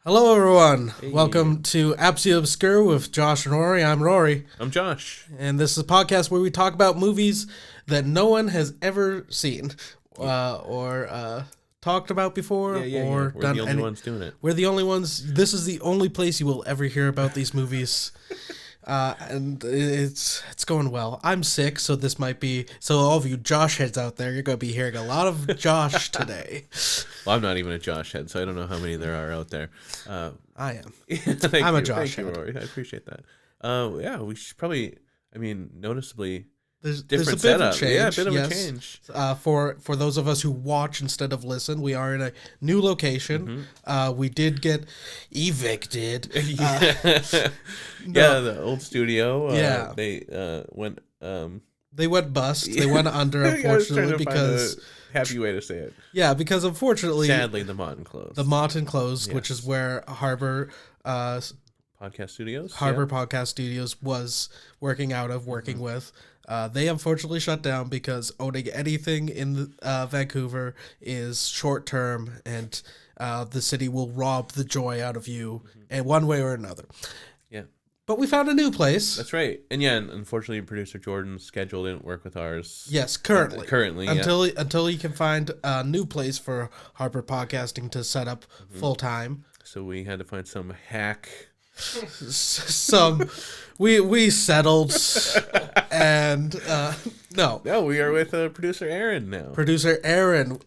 Hello, everyone. Hey. Welcome to Absolutely Obscure with Josh and Rory. I'm Rory. I'm Josh. And this is a podcast where we talk about movies that no one has ever seen or talked about before. We're the only ones doing it. We're the only ones. This is the only place you will ever hear about these movies. And it's going well. I'm sick, so this might be... So all of you Josh heads out there, you're going to be hearing a lot of Josh today. Well, I'm not even a Josh head, so I don't know how many there are out there. I am. I'm a Josh head. Thank you, Rory. I appreciate that. We should probably... noticeably... There's different a bit setup. of a change. Yeah, a bit of a change. For those of us who watch instead of listen, we are in a new location. We did get evicted. The old studio. They went. They went bust. They went under, unfortunately, because happy way to say it. Yeah, because unfortunately, sadly, the Mott closed. The Mott closed, yes. Which is where Harbor Podcast Studios. Podcast Studios was working with. They unfortunately shut down because owning anything in Vancouver is short term, and the city will rob the joy out of you in one way or another. Yeah. But we found a new place. That's right. And unfortunately, producer Jordan's schedule didn't work with ours. Yes, currently. Until he can find a new place for Harbor Podcasting to set up full time. So we had to find some hack. We settled, and we are with producer Aaron now. Producer Aaron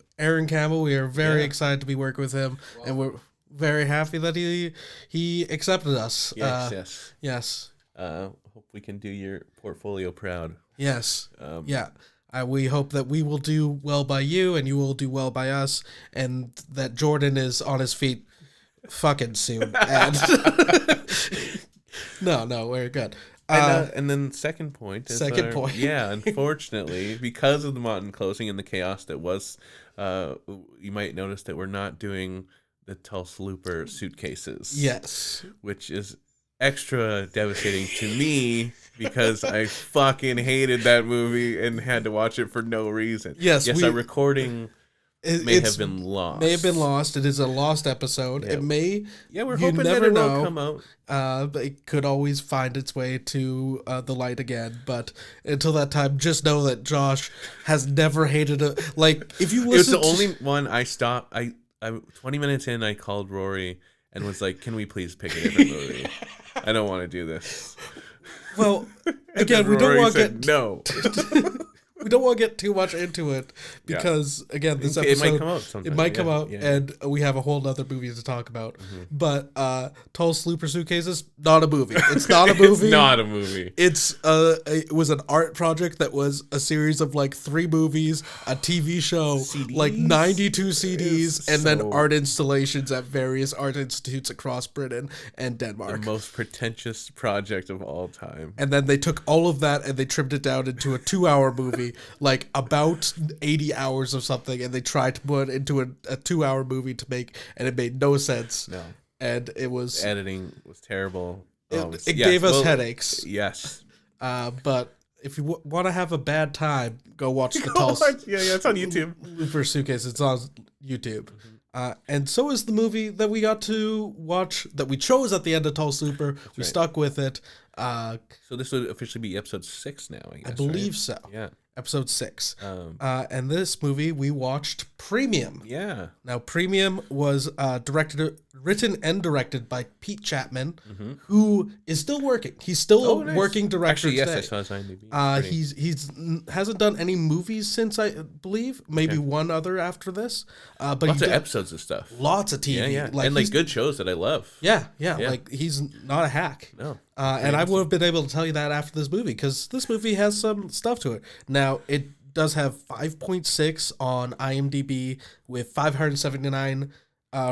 Campbell. We are very excited to be working with him, and we're very happy that he accepted us. Yes. Hope we can do your portfolio proud. Yes. We hope that we will do well by you, and you will do well by us, and that Jordan is on his feet fucking soon. And no, we're good. And then second point. Unfortunately, because of the Mott closing and the chaos that was, you might notice that we're not doing the Tulsa Looper suitcases. Yes. Which is extra devastating to me because I fucking hated that movie and had to watch it for no reason. Yes, our recording... May have been lost. It is a lost episode. Yep. It may. Yeah, we're hoping that it will come out. But it could always find its way to the light again. But until that time, just know that Josh has never hated it. Like, if you listen, it was the only one I stopped. I 20 minutes in, I called Rory and was like, "Can we please pick a different movie? I don't want to do this." Well, again, we don't want to get no. We don't want to get too much into it because, again, this episode... It might come out sometime. It might come out, and we have a whole other movie to talk about. But Tulsa Looper Suitcases, not a movie. It's not a movie. It's not a movie. It was an art project that was a series of, 3 movies, a TV show, CDs? 92 CDs, and then art installations at various art institutes across Britain and Denmark. The most pretentious project of all time. And then they took all of that and they trimmed it down into a 2-hour movie. About 80 hours of something, and they tried to put it into a 2-hour movie to make, and it made no sense. No. And it was... Editing was terrible. It gave us headaches. Yes. But if you want to have a bad time, go watch the Tulsa... it's on YouTube. Looper Suitcase, it's on YouTube. And so is the movie that we got to watch, that we chose at the end of Tulsa Looper. We stuck with it. So this would officially be episode 6 now, I guess, I believe right? so. Yeah. Episode 6. And this movie, we watched Premium. Yeah. Now, Premium was written and directed by Pete Chapman, who is still working. He's still a working director today. Yes, I saw his IMDb. He's hasn't done any movies since, I believe. Maybe one other after this. But lots of episodes of stuff. Lots of TV. Yeah. And good shows that I love. Yeah. He's not a hack. No. And I would have been able to tell you that after this movie, because this movie has some stuff to it. Now, it does have 5.6 on IMDb with 579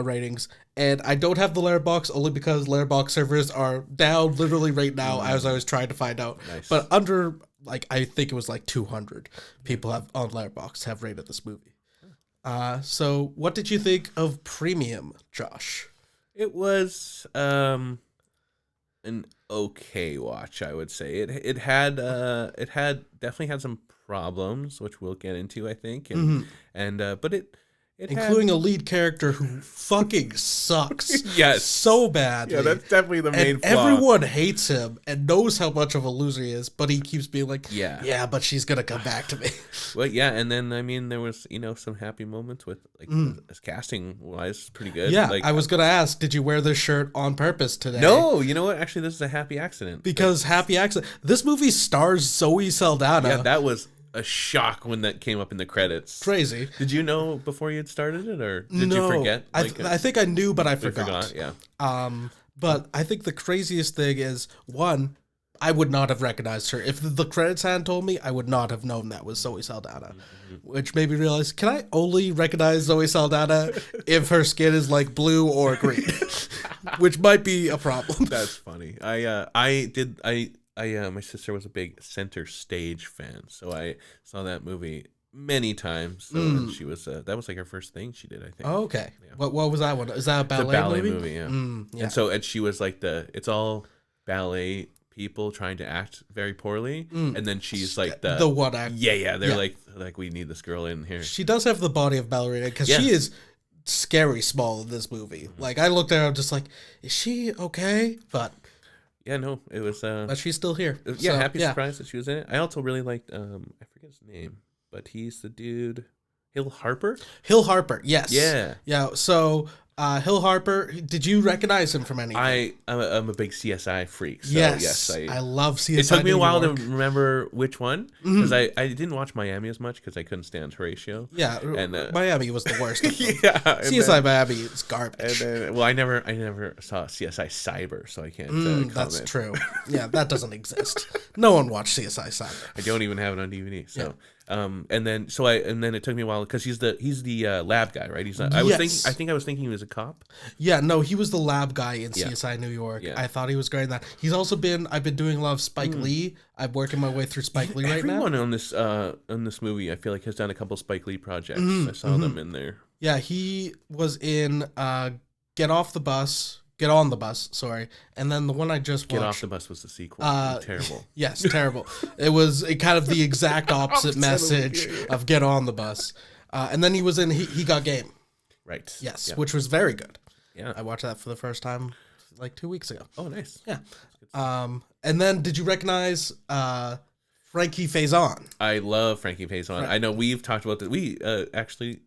ratings. And I don't have the Letterboxd only because Letterboxd servers are down literally right now as I was trying to find out. Nice. But under, I think it was 200 people on Letterboxd have rated this movie. So what did you think of Premium, Josh? It was an okay watch, I would say. It definitely had some problems, which we'll get into, I think, but including a lead character who fucking sucks. Yes. So badly. Yeah, that's definitely the main flaw. Everyone hates him and knows how much of a loser he is, but he keeps being like, yeah, but she's going to come back to me. Well, yeah, and then, I mean, there was, some happy moments with, like, casting-wise, pretty good. Yeah, like, I was going to ask, did you wear this shirt on purpose today? No, you know what? Actually, this is a happy accident. Because happy accident. This movie stars Zoe Saldana. Yeah, that was a shock when that came up in the credits. Crazy. Did you know before you had started it, or did you forget? I think I knew, but I forgot. Yeah. But I think the craziest thing is, one, I would not have recognized her. If the credits hadn't told me, I would not have known that was Zoe Saldana. Which made me realize, can I only recognize Zoe Saldana if her skin is like blue or green? Which might be a problem. That's funny. My sister was a big Center Stage fan, so I saw that movie many times. So she was that was like her first thing she did, I think. Oh, okay. Yeah. What was that one? Is that a ballet, movie? Yeah. Yeah. And she was like it's all ballet people trying to act very poorly, and then she's like the one act. Yeah. They're like we need this girl in here. She does have the body of ballerina because she is scary small in this movie. Like I looked at her, I'm just like, is she okay? But yeah, no, it was. But she's still here. Happy surprise that she was in it. I also really liked. I forget his name, but he's the dude. Hill Harper. Yes. Yeah. So Hill Harper. Did you recognize him from anything? I'm a big CSI freak. So yes. I love CSI. It took me a while to remember which one because I didn't watch Miami as much because I couldn't stand Horatio. Yeah, and Miami was the worst. CSI Miami is garbage. And then, I never saw CSI Cyber, so I can't. Comment. That's true. Yeah, that doesn't exist. No one watched CSI Cyber. I don't even have it on DVD. So. Yeah. And then it took me a while because he's the lab guy, right? He's not. I think I was thinking he was a cop. Yeah, no, he was the lab guy in CSI New York. Yeah. I thought he was great in that. He's also I've been doing a lot of Spike Lee. I'm working my way through Spike Lee right now. Everyone on this movie, I feel like, has done a couple Spike Lee projects. I saw them in there. Yeah, he was in Get on the Bus, sorry. And then the one I just watched... Get Off the Bus was the sequel. Terrible. Yes, terrible. It was kind of the exact opposite message of Get On the Bus. And then he was in He Got Game. Right. Yes, which was very good. Yeah. I watched that for the first time like 2 weeks ago. Oh, nice. Yeah. And then did you recognize Frankie Faison? I love Frankie Faison. Right. I know we've talked about this. We actually...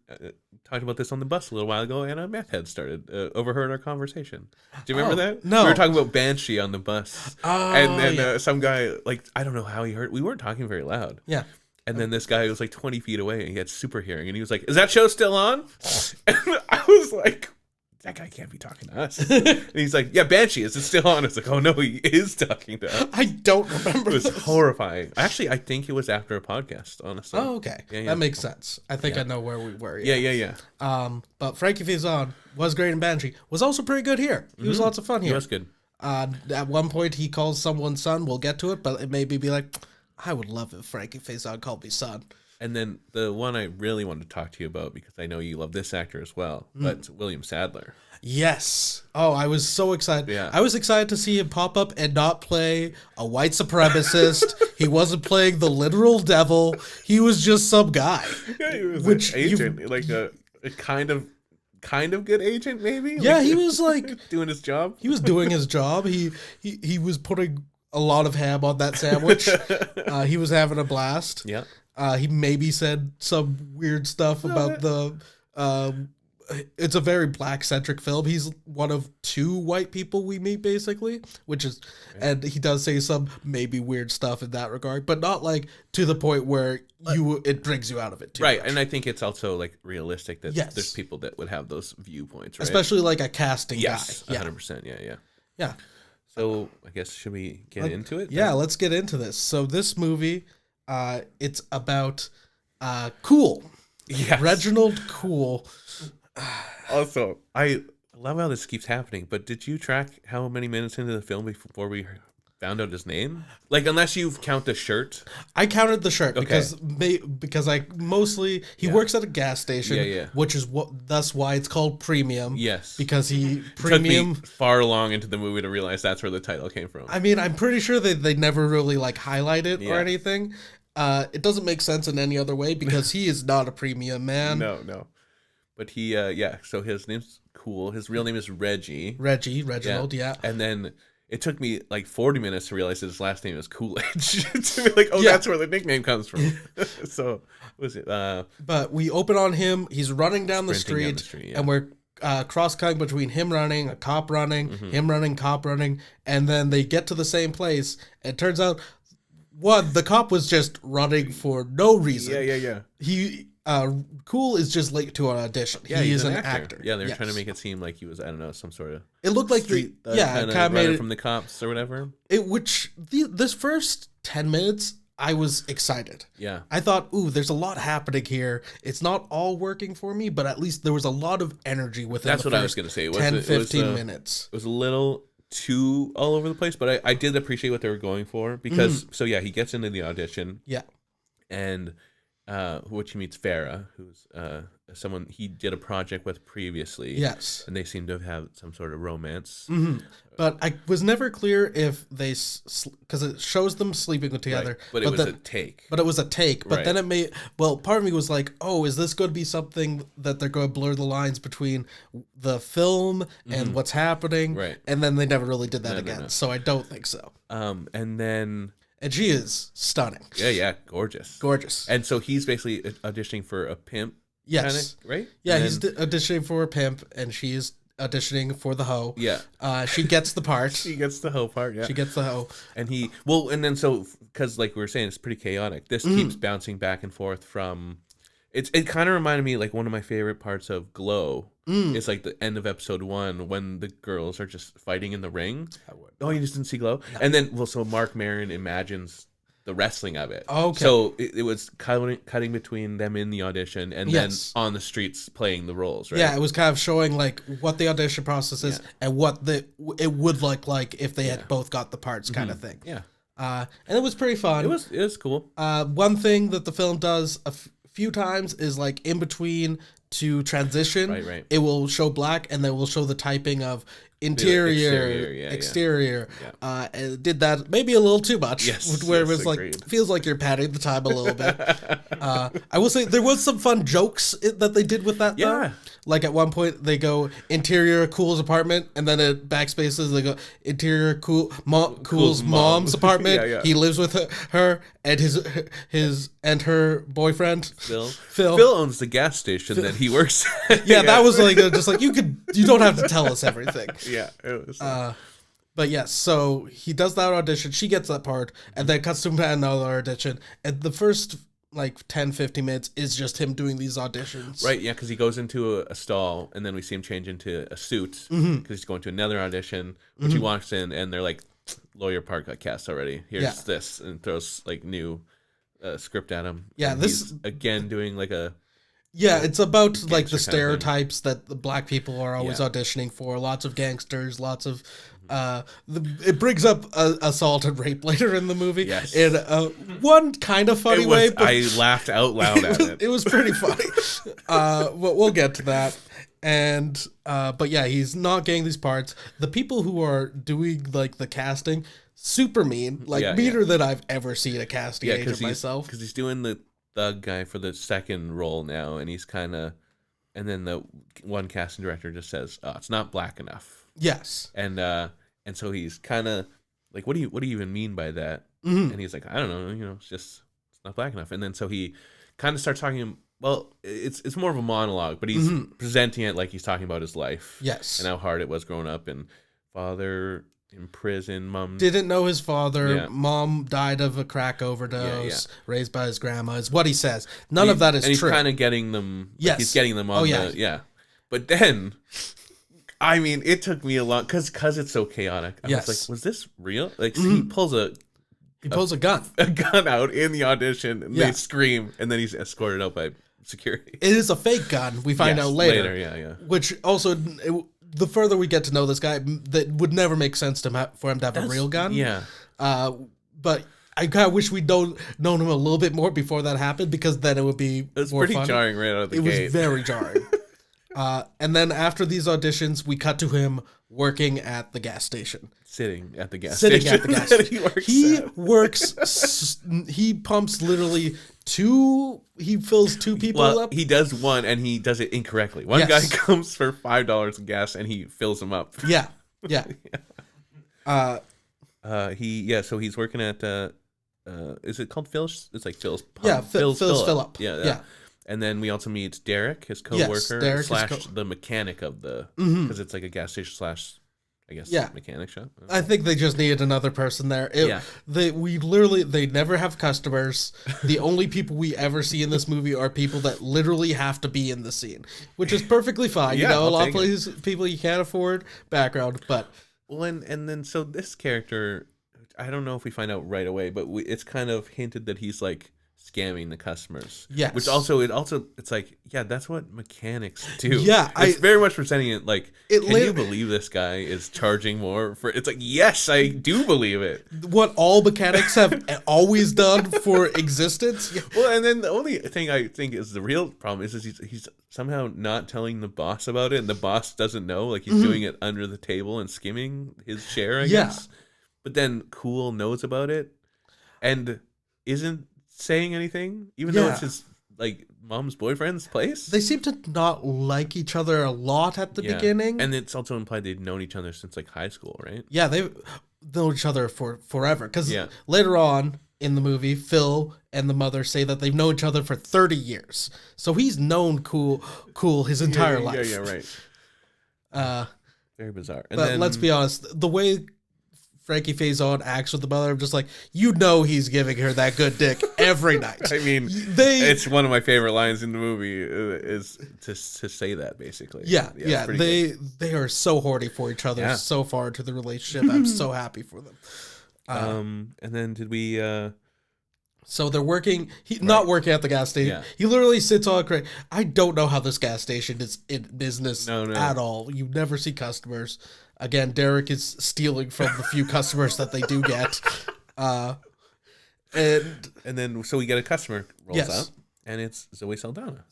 talked about this on the bus a little while ago, and a meth head overheard our conversation. Do you remember that? No. We were talking about Banshee on the bus. Oh, and then some guy, like, I don't know how he heard. We weren't talking very loud. Yeah. And then this guy was like 20 feet away, and he had super hearing, and he was like, "Is that show still on?" And I was like, that guy can't be talking to us. And he's like, yeah, Banshee, is it still on? It's like, oh no, he is talking to us. I don't remember. It was horrifying. Actually, I think it was after a podcast, honestly. Oh, okay. Yeah. That makes sense. I think I know where we were. Yeah. But Frankie Faison was great in Banshee. Was also pretty good here. He was lots of fun here. He was good. At one point, he calls someone son. We'll get to it, but it made me be like, I would love if Frankie Faison called me son. And then the one I really wanted to talk to you about, because I know you love this actor as well, but William Sadler. Yes. Oh, I was so excited. Yeah. I was excited to see him pop up and not play a white supremacist. He wasn't playing the literal devil. He was just some guy. Yeah, he was an agent, like a kind of good agent, maybe. Yeah, he was like doing his job. He was doing his job. He was putting a lot of ham on that sandwich. He was having a blast. Yeah. He maybe said some weird stuff about it's a very black-centric film. He's one of two white people we meet, basically, and he does say some maybe weird stuff in that regard, but not like to the point where it brings you out of it too right, much. And I think it's also like realistic that there's people that would have those viewpoints, right? Especially like a casting guy. 100%, yeah. So I guess should we get into it? Yeah, let's get into this. So this movie, it's about Cool. Yes. Reginald Cool. Also, I love how this keeps happening, but did you track how many minutes into the film before we found out his name? Like, unless you count the shirt. I counted the shirt because I mostly he works at a gas station, which is that's why it's called Premium. Yes, because he premium. Took me far along into the movie to realize that's where the title came from. I mean, I'm pretty sure they never really like highlight it or anything. It doesn't make sense in any other way because he is not a premium man. No. But he, so his name's cool. His real name is Reginald, yeah. And then it took me like 40 minutes to realize that his last name is Coolidge. To be like, that's where the nickname comes from. So, what was it? But we open on him. He's running down the street, and we're cross-cutting between him running, a cop running, him running, cop running, and then they get to the same place. And it turns out, the cop was just running for no reason. Yeah. He... Cool is just late to an audition. Yeah, he is an actor. Yeah, they were trying to make it seem like he was, I don't know, some sort of... It looked like street, kind of made it from the cops or whatever. This first 10 minutes, I was excited. Yeah. I thought, there's a lot happening here. It's not all working for me, but at least there was a lot of energy within That's what I was going to say. 15 minutes. It was a little too all over the place, but I did appreciate what they were going for because, he gets into the audition. Yeah. And... which he meets Farah, who's someone he did a project with previously. Yes. And they seem to have some sort of romance. Mm-hmm. But I was never clear if they... Because it shows them sleeping together. Right. But it was a take. But it was a take. But then it made... Well, part of me was like, is this going to be something that they're going to blur the lines between the film and what's happening? Right. And then they never really did that again. No. So I don't think so. And then... And she is stunning. Yeah, gorgeous. Gorgeous. And so he's basically auditioning for a pimp. Yes. Kinda, right? Yeah, he's auditioning for a pimp, and she is auditioning for the hoe. Yeah. She gets the part. She gets the hoe part, yeah. She gets the hoe. And because like we were saying, it's pretty chaotic. This keeps bouncing back and forth from... It kind of reminded me, like, one of my favorite parts of Glow. It's like the end of episode 1 when the girls are just fighting in the ring. Oh, you just didn't see Glow? No. And then, so Mark Maron imagines the wrestling of it. Okay. So it was cutting between them in the audition and then on the streets playing the roles, right? Yeah, it was kind of showing, like, what the audition process is and what it would look like if they had both got the parts kind of thing. Yeah. And it was pretty fun. It was cool. One thing that the film does few times is like in between to transition, right. It will show black and then we'll show the typing of exterior. And it did that maybe a little too much. Where it was agreed. Like feels like you're padding the time a little bit. I will say there was some fun jokes that they did with that though. Like at one point they go interior Cool's apartment and then at backspaces they go interior Cool's mom's apartment. He lives with her and his and her boyfriend Phil owns the gas station that he works at. That was like just like you don't have to tell us everything. Yeah, it was. But yes, so he does that audition. She gets that part, and then cuts to another audition. And the first like 10-15 minutes is just him doing these auditions. Right, yeah, because he goes into a stall, and then we see him change into a suit because he's going to another audition, which he walks in, and they're like, lawyer part got cast already. Here's this, and throws like new script at him. Yeah, and this... He's, again, doing like a... Yeah, it's about like the stereotypes that the black people are always auditioning for. Lots of gangsters, lots of... it brings up assault and rape later in the movie. Yes. In one kind of funny way. But I laughed out loud at it. It was pretty funny. But we'll get to that. And but yeah, he's not getting these parts. The people who are doing like the casting, super mean. Like meaner than I've ever seen a casting agent myself. Because he's doing the thug guy for the second role now, and he's kind of... And then the one casting director just says, "Oh, it's not black enough." Yes. And so he's kind of like, what do you even mean by that? And he's like, I don't know, it's not black enough. And then so he kind of starts talking. Well, it's more of a monologue, but he's presenting it like he's talking about his life. Yes. And how hard it was growing up, and father in prison, mom didn't know his father, mom died of a crack overdose, raised by his grandma, is what he says. None of that is true. And true. He's kind of getting them. Yes. He's getting them on But then... I mean, it took me a long... Because it's so chaotic. I was like, was this real? Like, he pulls a gun. A gun out in the audition, and they scream, and then he's escorted out by security. It is a fake gun, we find out later. Yeah. Which also... the further we get to know this guy, that would never make sense for him to have a real gun. Yeah. But I kind of wish we'd known him a little bit more before that happened, because then it would be more pretty fun. Jarring right out of the gate. It was very jarring. And then after these auditions, we cut to him working at the gas station. Sitting at the gas station. He pumps literally he fills two people up. He does one and he does it incorrectly. One guy comes for $5 in gas and he fills them up. Yeah. So he's working at is it called Phil's? It's like Phil's Pump. Yeah, Phil's Fill Up. Yeah. And then we also meet Derek, his coworker, the mechanic of the, because it's like a gas station / mechanic shop. I think they just needed another person there. They never have customers. The only people we ever see in this movie are people that literally have to be in the scene, which is perfectly fine. A lot of places, people you can't afford background, but. Well, and then so this character, I don't know if we find out right away, but it's kind of hinted that he's like scamming the customers. Yes. Which it's like, yeah, that's what mechanics do. Yeah. It's very much presenting it like, can you believe this guy is charging more for, it's like, yes, I do believe it. What all mechanics have always done for existence. Well, and then the only thing I think is the real problem is he's somehow not telling the boss about it, and the boss doesn't know, like he's doing it under the table and skimming his share, I guess. But then Cool knows about it and isn't saying anything, even though it's his like mom's boyfriend's place. They seem to not like each other a lot at the beginning, and it's also implied they've known each other since like high school, right? Yeah, they've known each other for forever. Because later on in the movie, Phil and the mother say that they've known each other for 30 years. So he's known Cool his entire life. Yeah, right. Very bizarre. And but let's be honest, the way Frankie Faison acts with the mother, I'm just like, he's giving her that good dick every night. I mean, it's one of my favorite lines in the movie is to say that, basically. Yeah. They are so horny for each other so far into the relationship. I'm so happy for them. And then did we... So they're working, not working at the gas station. Yeah. He literally sits on a crate. I don't know how this gas station is in business at all. You never see customers. Again, Derek is stealing from the few customers that they do get. And then, so we get a customer rolls up, and it's Zoe Saldana.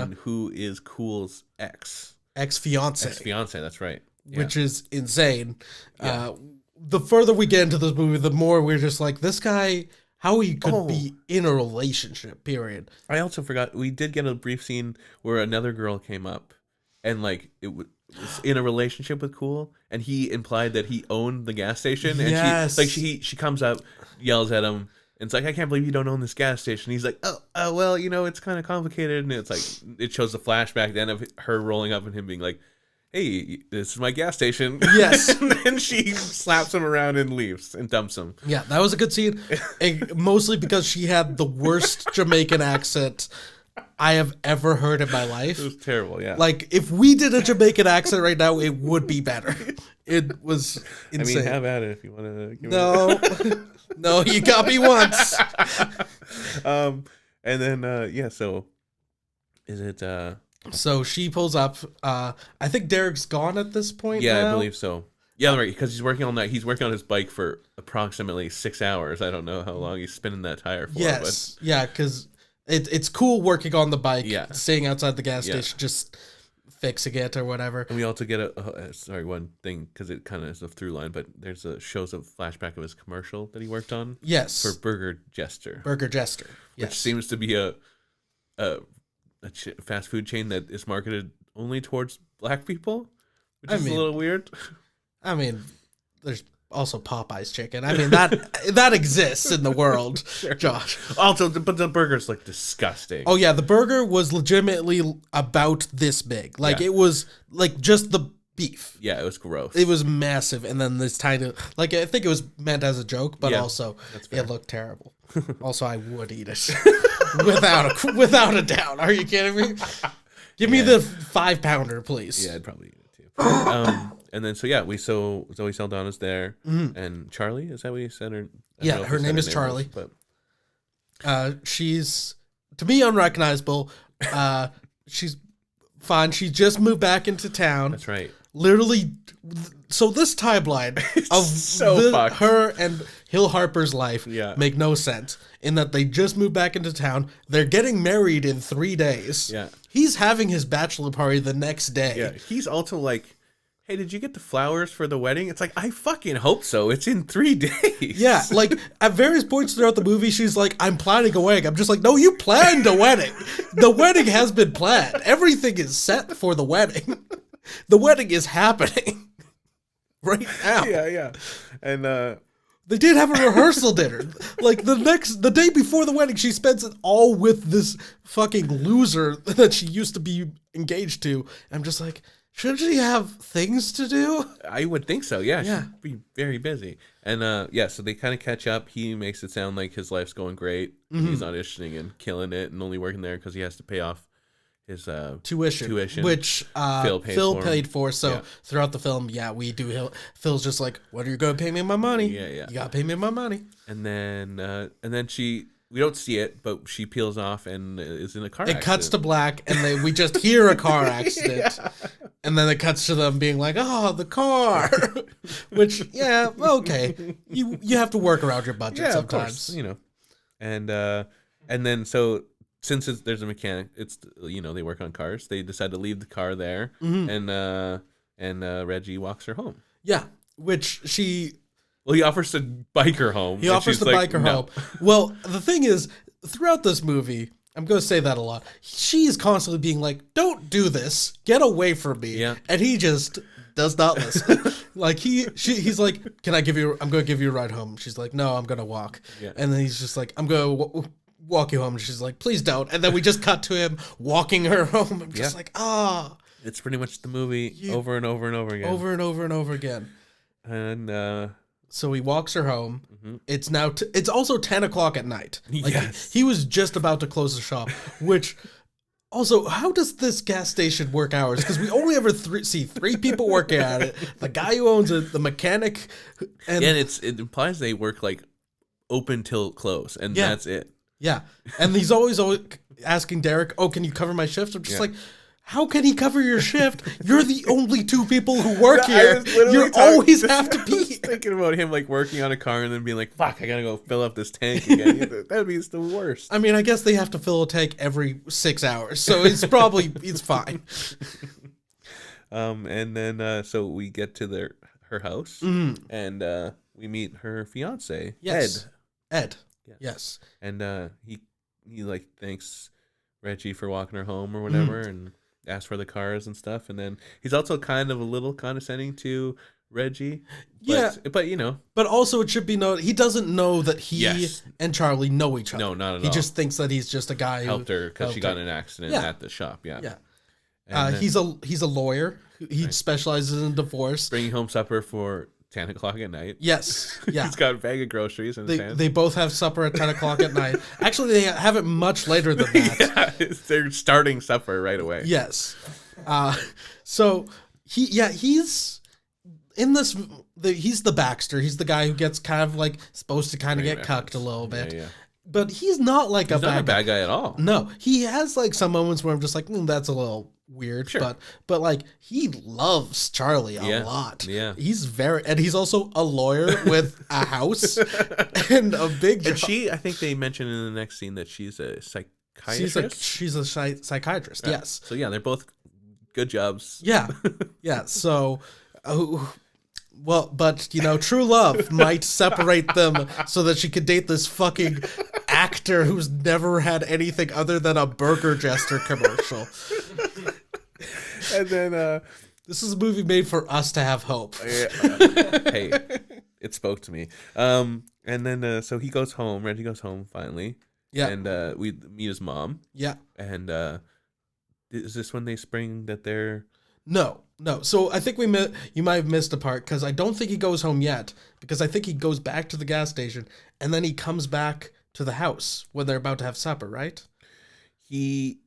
And who is Cool's ex-fiance. Ex-fiance, that's right. Yeah. Which is insane. Yeah. The further we get into this movie, the more we're just like, this guy, how he could be in a relationship, period. I also forgot, we did get a brief scene where another girl came up, and like, it was in a relationship with Cool, and he implied that he owned the gas station, and she comes up, yells at him, and it's like, I can't believe you don't own this gas station. He's like, well, it's kind of complicated, and it's like, it shows the flashback then of her rolling up and him being like, hey, this is my gas station. Yes. And then she slaps him around and leaves and dumps him. Yeah, that was a good scene, mostly because she had the worst Jamaican accent I have ever heard in my life. It was terrible, yeah. Like, if we did a Jamaican accent right now, it would be better. It was insane. I mean, have at it if you want to give it. No, you got me once. And then, so is it... So she pulls up. I think Derek's gone at this point. Yeah, I believe so. Yeah, right, because he's working all night. He's working on his bike for approximately 6 hours. I don't know how long he's spinning that tire for. Yes, yeah, because... It's cool working on the bike, staying outside the gas station, just fixing it or whatever. And we also get one thing, because it kind of is a through line, but shows a flashback of his commercial that he worked on. Yes. For Burger Jester. Yes. Which seems to be a fast food chain that is marketed only towards black people, which is a little weird. I mean, there's also Popeye's chicken. I mean, that exists in the world, sure. Josh. Also, but the burger's like disgusting. Oh yeah, the burger was legitimately about this big. Like it was like just the beef. Yeah, it was gross. It was massive, and then this tiny, like I think it was meant as a joke, but also it looked terrible. Also, I would eat it without a doubt. Are you kidding me? Give me the 5-pounder, please. Yeah, I'd probably eat it too. And then, we saw Zoe Saldana's there, and Charlie, is that what you said? Her name is Charlie. She's, to me, unrecognizable. She's fine. She just moved back into town. That's right. literally. So this timeline of her and Hill Harper's life make no sense in that they just moved back into town. They're getting married in 3 days. Yeah. He's having his bachelor party the next day. Yeah. He's also like, hey, did you get the flowers for the wedding? It's like, I fucking hope so. It's in 3 days. Yeah, like, at various points throughout the movie, she's like, I'm planning a wedding. I'm just like, no, you planned a wedding. The wedding has been planned. Everything is set for the wedding. The wedding is happening right now. Yeah. And, they did have a rehearsal dinner. Like, the day before the wedding, she spends it all with this fucking loser that she used to be engaged to. I'm just like, shouldn't she have things to do? I would think so, yeah. She'd be very busy. And, so they kind of catch up. He makes it sound like his life's going great. Mm-hmm. He's auditioning and killing it and only working there because he has to pay off his tuition. Which Phil paid for. So throughout the film, we do. Phil's just like, when are you going to pay me my money? Yeah. You got to pay me my money. And then she... We don't see it, but she peels off and is in a car accident. It cuts to black, and we just hear a car accident. And then it cuts to them being like, oh, the car. Which, okay. You have to work around your budget sometimes. Of course, And then, so, since there's a mechanic, it's, they work on cars. They decide to leave the car there, and Reggie walks her home. Yeah, which she... Well, he offers to bike her home. Home. Well, the thing is, throughout this movie, I'm going to say that a lot, she's constantly being like, don't do this. Get away from me. Yeah. And he just does not listen. Like, he's like, I'm going to give you a ride home. She's like, no, I'm going to walk. Yeah. And then he's just like, I'm going to walk you home. And she's like, please don't. And then we just cut to him walking her home. I'm just like, It's pretty much the movie over and over and over again. Over and over and over again. And, so he walks her home. Mm-hmm. It's now. It's also 10 o'clock at night. Like, yes. He was just about to close the shop. Which, also, how does this gas station work hours? Because we only ever see 3 people working at it. The guy who owns it, the mechanic, and it implies they work like open till close, and that's it. Yeah, and he's always asking Derek, "Oh, can you cover my shift?" I'm just like, how can he cover your shift? You're the only 2 people who work here. You always have to be here. Thinking about him like working on a car and then being like, fuck, I gotta go fill up this tank again. That would be the worst. I mean, I guess they have to fill a tank every 6 hours, so it's fine. And then so we get to her house, and we meet her fiance, Ed. Yes. And he like thanks Reggie for walking her home or whatever, and ask for the cars and stuff, and then he's also kind of a little condescending to Reggie. But, But also it should be noted, he doesn't know that he and Charlie know each other. No, not at all. He just thinks that he's just a guy who helped her because she got in an accident at the shop. Yeah. He's a lawyer. He specializes in divorce. Bringing home supper for 10 o'clock at night. Yes. Yeah. He's got a bag of groceries in his hand. They both have supper at 10 o'clock at night. Actually, they have it much later than that. They're starting supper right away. Yes. So he's in this. He's the Baxter. He's the guy who gets kind of like supposed to kind of get cucked a little bit. Yeah. But he's not like he's not a bad guy at all. No, he has like some moments where I'm just like, that's a little weird. Sure. But like he loves Charlie a lot. Yeah. And he's also a lawyer with a house and a big job. And I think they mentioned in the next scene that she's a psychiatrist. She's a psychiatrist. Yes. So they're both good jobs. Yeah. Yeah. So. Well, but, true love might separate them so that she could date this fucking actor who's never had anything other than a Burger Jester commercial. And then, this is a movie made for us to have hope. Hey, it spoke to me. And then, so he goes home. Reggie goes home finally. Yeah. And we meet his mom. Yeah. And is this when they spring that they're... No. So I think you might have missed a part because I don't think he goes home yet because I think he goes back to the gas station and then he comes back to the house when they're about to have supper, right? He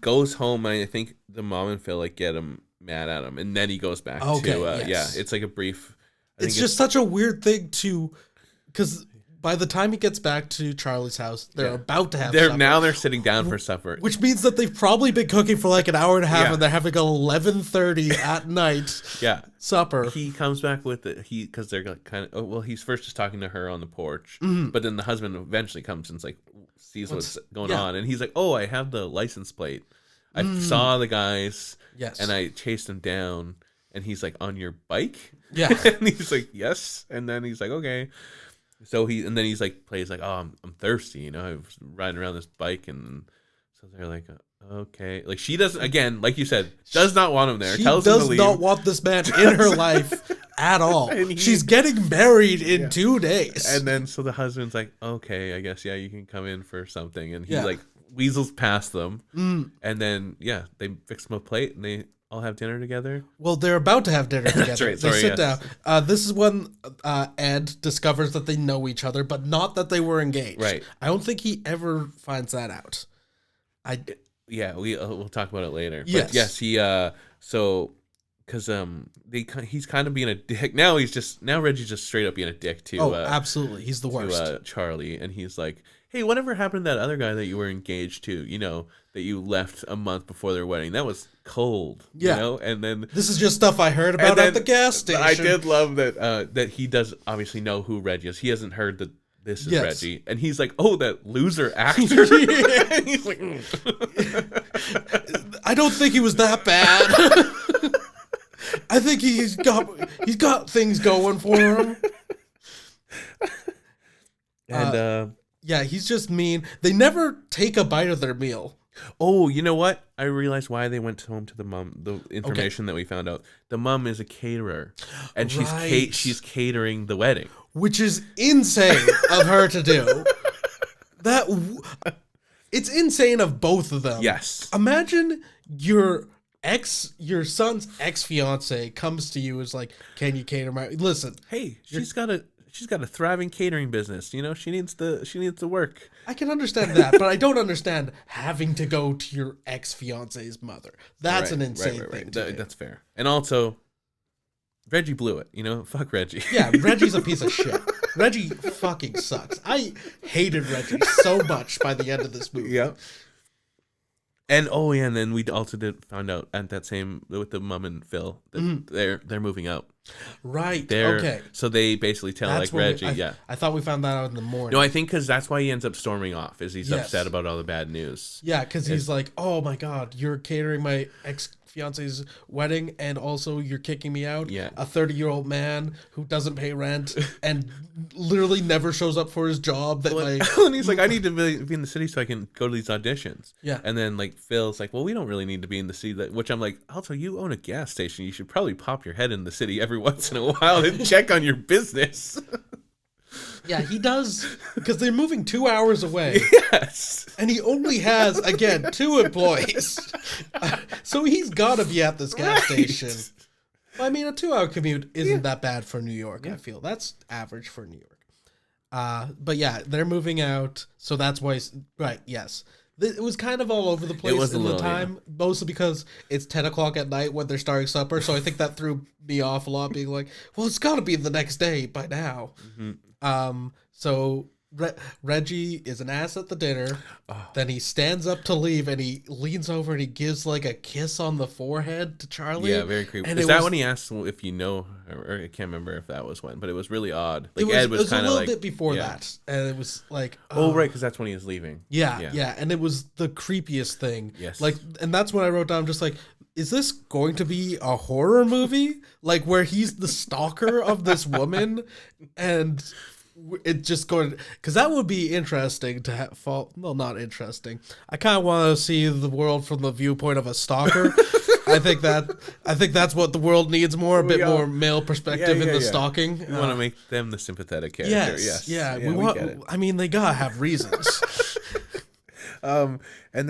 goes home and I think the mom and Phil get him mad at him and then he goes back to it's like a brief. It's just such a weird thing because by the time he gets back to Charlie's house, they're about to have supper. Now they're sitting down for supper. Which means that they've probably been cooking for like an hour and a half, and they're having 11:30 at night supper. He comes back with because they're kind of, he's first just talking to her on the porch, but then the husband eventually comes and sees what's going on, and he's like, oh, I have the license plate. I saw the guys, and I chased them down, and he's like, on your bike? Yeah. And he's like, yes. And then he's like, okay. So he's like, plays like, oh, I'm thirsty, I was riding around this bike, and so they're like, okay. Like, she doesn't, again, like you said, does not want him there. She does not want this man in her life at all. She's getting married in 2 days. And then so the husband's like, okay, I guess, you can come in for something. And he like weasels past them. And then, they fix him a plate and they all have dinner together. Well, they're about to have dinner together. That's right. They sit down. This is when Ed discovers that they know each other, but not that they were engaged. Right. I don't think he ever finds that out. We'll talk about it later. Yes. But yes, he because he's kind of being a dick. Now Reggie's just straight up being a dick to absolutely. He's the worst. To Charlie, and he's like, hey, whatever happened to that other guy that you were engaged to, that you left a month before their wedding? That was cold. And then this is just stuff I heard about at the gas station. I did love that he does obviously know who Reggie is. He hasn't heard that this is Reggie, and he's like, oh, that loser actor. And he's like, I don't think he was that bad. I think he's got things going for him. And he's just mean. They never take a bite of their meal. Oh, you know what? I realized why they went home to the mom. The information that we found out. The mom is a caterer, and she's catering the wedding, which is insane of her to do. It's insane of both of them. Yes. Imagine your son's ex-fiance comes to you, is like, can you cater my? Listen, hey, she's got a thriving catering business. She needs to work. I can understand that, but I don't understand having to go to your ex-fiance's mother. That's an insane thing. That's fair. And also, Reggie blew it. Fuck Reggie. Yeah, Reggie's a piece of shit. Reggie fucking sucks. I hated Reggie so much by the end of this movie. Yep. And and then we also found out at that same with the mom and Phil that they're moving out. Right. Okay. So they basically tell Reggie. I thought we found that out in the morning. No, I think because that's why he ends up storming off. Is he's upset about all the bad news. Yeah, because he's like, oh my god, you're catering my ex-fiance's wedding, and also you're kicking me out. Yeah. A 30-year-old man who doesn't pay rent and literally never shows up for his job. And he's like, I need to be in the city so I can go to these auditions. Yeah. And then Phil's like, well, we don't really need to be in the city. Which I'm like, also, you own a gas station. You should probably pop your head in the city every once in a while and check on your business. Yeah, he does, because they're moving 2 hours away. Yes. And he only has, again, 2 employees. So he's got to be at this gas station. I mean, a 2-hour commute isn't that bad for New York, I feel. That's average for New York. But yeah, they're moving out, so that's why... Right, yes. It was kind of all over the place in the time, mostly because it's 10 o'clock at night when they're starting supper, so I think that threw me off a lot, being like, well, it's got to be the next day by now. Mm-hmm. So Reggie is an ass at the dinner. Then he stands up to leave, and he leans over and he gives a kiss on the forehead to Charlie. Yeah, very creepy. Is that when he asked if you know, or I can't remember if that was when, but it was really odd. Ed was kind of a little bit before that, and it was like, right, because that's when he was leaving. Yeah, and it was the creepiest thing. Yes, and that's when I wrote down just is this going to be a horror movie? Where he's the stalker of this woman, and it just going, because that would be interesting to have well, not interesting. I kind of want to see the world from the viewpoint of a stalker. I think that's what the world needs more, a bit more male perspective in the stalking. We want to make them the sympathetic character. Yes. Yeah, we want. I mean, they gotta have reasons. And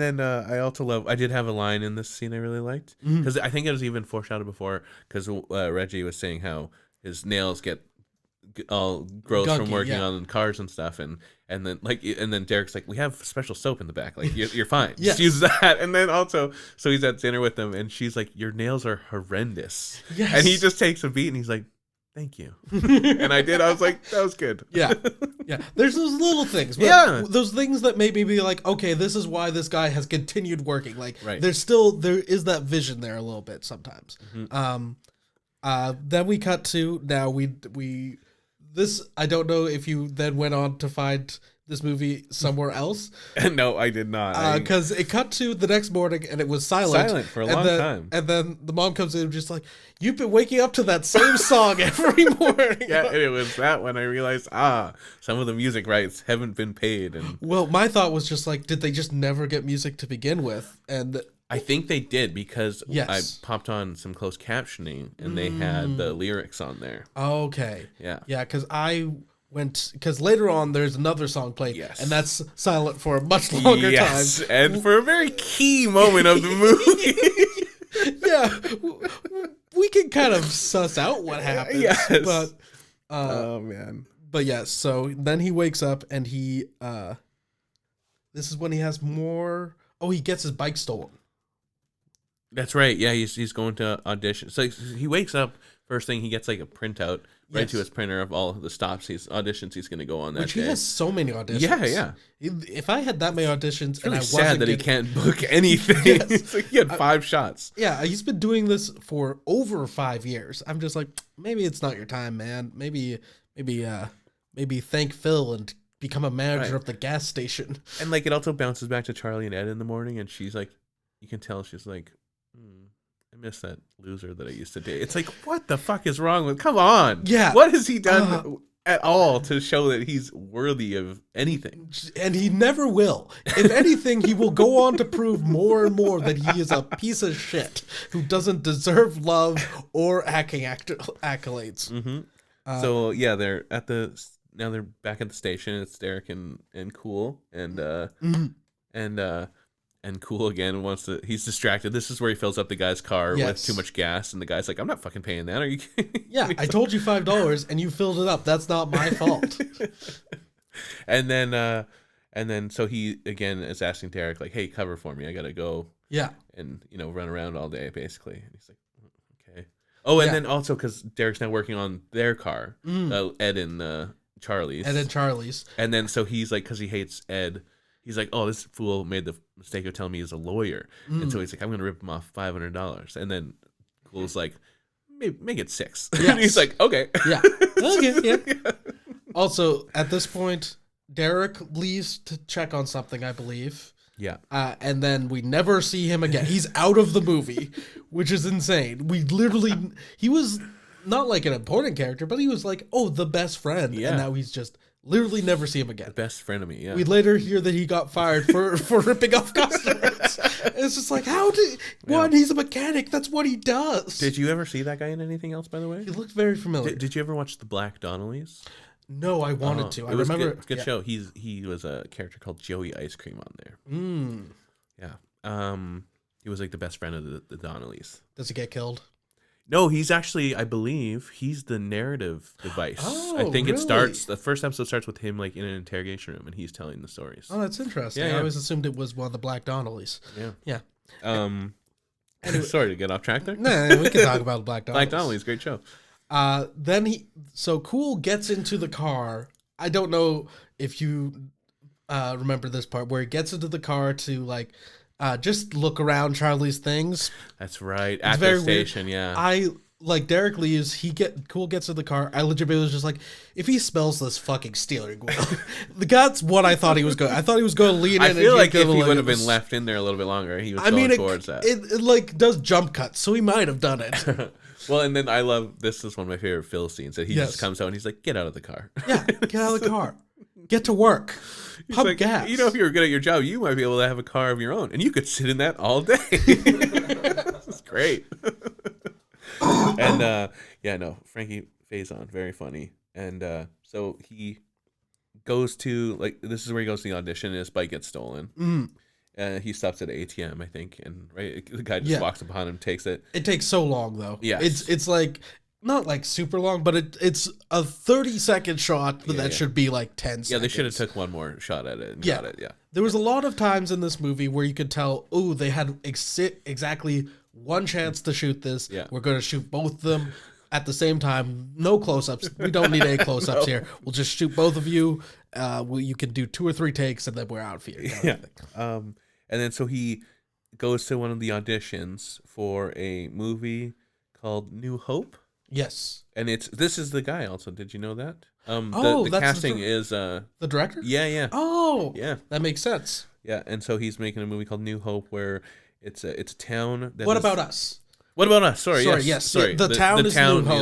then I did have a line in this scene I really liked, because I think it was even foreshadowed before, because Reggie was saying how his nails get all gross from working on cars and stuff, and then Derek's like, we have special soap in the back, you're fine. Just use that. And then also, so he's at dinner with them, and she's like, your nails are horrendous. Yes. And he just takes a beat and he's like, thank you. And I did. I was like, that was good. Yeah. There's those little things. Those things that made me be like, okay, this is why this guy has continued working. Like, there is that vision there a little bit sometimes. Then we cut to now this. I don't know if you then went on to find this movie somewhere else. No, I did not. Because it cut to the next morning and it was silent. Silent for a long time. And then the mom comes in and just like, you've been waking up to that same song every morning. Yeah, and it was that when I realized, some of the music rights haven't been paid. And well, my thought was just like, did they just never get music to begin with? And I think they did because I popped on some closed captioning and they had the lyrics on there. Okay. Yeah. Yeah, because later on there's another song played, and that's silent for a much longer time. And for a very key moment of the movie. Yeah, we can kind of suss out what happens. Yes. But, oh, man. But yes, so then he wakes up and he, this is when he has more, he gets his bike stolen. That's right. Yeah, he's going to audition. So he wakes up, first thing, he gets like a printout to his printer of all the auditions he's going to go on that day. Which he has so many auditions. Yeah. If I had that many auditions, it's really sad that he can't book anything. It's like he had 5 shots. Yeah, he's been doing this for over 5 years. I'm just like, maybe it's not your time, man. Maybe thank Phil and become a manager of the gas station. And like it also bounces back to Charlie and Ed in the morning, and she's like, you can tell she's like, I miss that loser that I used to date. It's like, what the fuck is wrong with? Come on. Yeah. What has he done at all to show that he's worthy of anything? And he never will. If anything, he will go on to prove more and more that he is a piece of shit who doesn't deserve love or acting accolades. Mm-hmm. So yeah, they're back at the station. It's Derek and Cool and Cool again he's distracted. This is where he fills up the guy's car with too much gas, and the guy's like, I'm not fucking paying that. Are you kidding? Yeah, I told you $5 and you filled it up. That's not my fault. and then so he again is asking Derek like, hey, cover for me. I gotta go. Yeah. And run around all day basically. And he's like, okay. Oh, and then also because Derek's now working on their car, Ed and Charlie's. And then so he's like, because he hates Ed, he's like, oh, this fool made the mistake of telling me he's a lawyer. And so he's like, I'm going to rip him off $500. And then Cool's like, make it $6. Yes. And he's like, okay. Yeah. Okay, yeah. Also, at this point, Derek leaves to check on something, I believe. Yeah. And then we never see him again. He's out of the movie, which is insane. He was not like an important character, but he was like, the best friend. Yeah. And now he's just literally never see him again. The best friend of me, yeah. We later hear that he got fired for ripping off customers. It's just like, he's a mechanic. That's what he does. Did you ever see that guy in anything else, by the way? He looked very familiar. Did you ever watch The Black Donnellys? No, I wanted to. I remember. It's a good show. He was a character called Joey Ice Cream on there. Yeah. He was like the best friend of the Donnellys. Does he get killed? No, he's actually, I believe, he's the narrative device. I think really? The first episode starts with him like in an interrogation room and he's telling the stories. Oh, that's interesting. Yeah. I always assumed it was one of the Black Donnellys. Yeah. Anyway. Sorry to get off track there. No, we can talk about Black Donnellys. Black Donnellys, great show. So Cool gets into the car. I don't know if you remember this part where he gets into the car to like just look around Charlie's things. That's right. At the station, weird. I like Derek leaves. Cool gets in the car. I legitimately was just like, if he smells this fucking steering wheel, that's what I thought he was going. I thought he was going to lean in. I feel like if he would have been left in there a little bit longer, he was going towards that. It like does jump cuts, so he might have done it. Well, and then this is one of my favorite Phil scenes that he just comes out and he's like, "Get out of the car." Yeah, get out of the car. Get to work. Pump gas. If you were good at your job, you might be able to have a car of your own, and you could sit in that all day. This is great. And Frankie Faison, very funny. And so he goes to this is where he goes to the audition, and his bike gets stolen. He stops at an ATM, I think, and the guy just walks up behind him, takes it. It takes so long though. Yeah, it's like not like super long, but it's a 30-second shot, but that should be like 10 seconds. Yeah, they should have took one more shot at it and got it. Yeah, there was a lot of times in this movie where you could tell, they had exactly one chance to shoot this. Yeah, we're going to shoot both of them. At the same time, no close-ups. We don't need any close-ups here. We'll just shoot both of you. You can do 2 or 3 takes, and then we're out for you. Yeah. And then so he goes to one of the auditions for a movie called New Hope. Yes. And this is the guy also. Did you know that? The that's casting is the director? Yeah. Oh. Yeah. That makes sense. Yeah, and so he's making a movie called New Hope where it's a town that What About Us? What About Us? Sorry. Sorry. The town is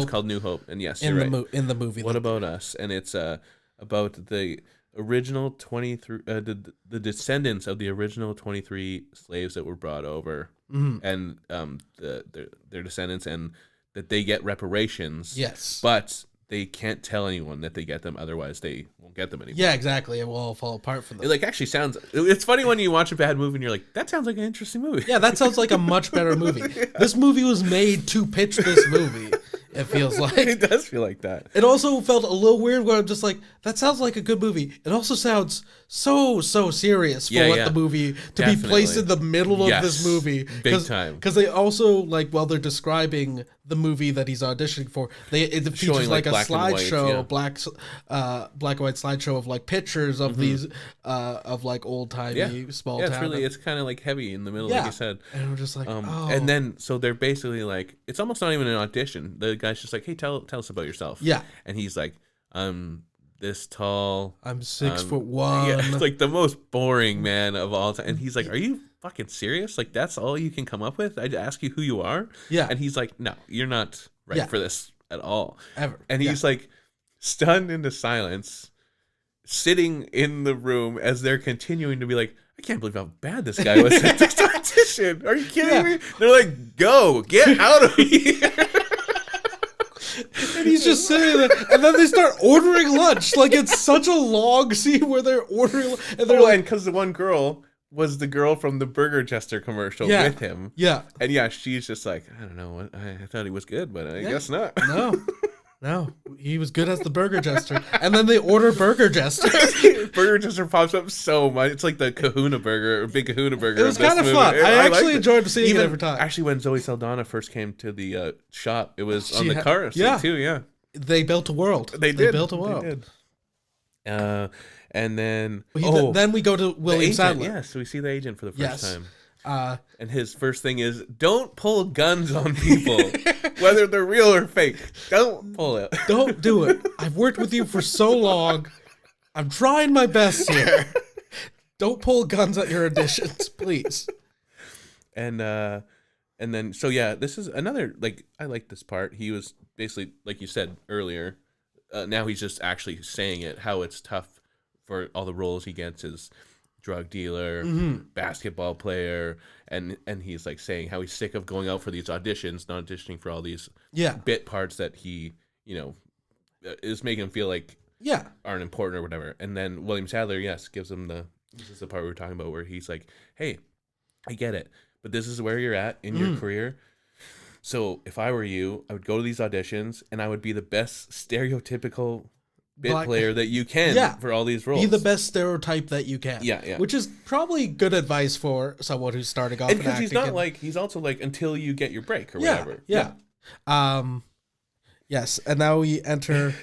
called New Hope, and yes, in you're the right. In the movie. What About Us? And it's about the original 23 the descendants of the original 23 slaves that were brought over, and their descendants, and that they get reparations. Yes. But they can't tell anyone that they get them, otherwise they won't get them anymore. Yeah, exactly. It will all fall apart for them. It actually sounds. It's funny when you watch a bad movie and you're like, that sounds like an interesting movie. Yeah, that sounds like a much better movie. Yeah. This movie was made to pitch this movie. It feels like it does feel like that. It also felt a little weird where I'm just like, that sounds like a good movie. It also sounds so serious for the movie to be placed in the middle of this movie. Big time. Because they also, like, while they're describing the movie that he's auditioning for, it features like a slideshow, black and white slideshow of like pictures of these of like old timey small town. It's kind of like heavy in the middle, like you said. And I'm just like, and then so they're basically like, it's almost not even an audition. The guy's just like, hey, tell us about yourself. Yeah. And he's like, I'm this tall. I'm 6'1". Yeah, it's like the most boring man of all time. And he's like, are you fucking serious? Like, that's all you can come up with? I'd ask you who you are? Yeah. And he's like, no, you're not right for this at all. Ever. And he's like stunned into silence, sitting in the room as they're continuing to be like, I can't believe how bad this guy was at this audition. Are you kidding me? They're like, go, get out of here. And he's just sitting there, and then they start ordering lunch. Like, it's such a long scene where they're ordering, and they're and because the one girl was the girl from the Burger Jester commercial with him. Yeah. And she's just like, I don't know, I thought he was good, but I guess not. No, he was good as the Burger Jester. And then they order Burger Jester. Burger Jester pops up so much. It's like the Kahuna Burger, or Big Kahuna Burger. It was kind of fun. I actually enjoyed seeing it every time. Actually, when Zoe Saldana first came to the shop, it was on the car seat too, yeah. They built a world. They built a world. They did. And then... then we go to William Sadler. Yeah, so we see the agent for the first time. And his first thing is, don't pull guns on people, whether they're real or fake. Don't pull it. Don't do it. I've worked with you for so long. I'm trying my best here. Don't pull guns at your auditions, please. And then, so yeah, this is another, like, I like this part. He was basically, like you said earlier, now he's just actually saying it, how it's tough for all the roles he gets as drug dealer, basketball player, and he's like saying how he's sick of going out for these auditions, not auditioning for all these bit parts that he, is making him feel like aren't important or whatever. And then William Sadler, gives him this is the part we were talking about where he's like, hey, I get it, but this is where you're at in your career. So if I were you, I would go to these auditions and I would be the best stereotypical bit player that you can for all these roles. Be the best stereotype that you can. Yeah. Which is probably good advice for someone who's starting off. And because he's also like, until you get your break or whatever. Yeah. Yes, and now we enter.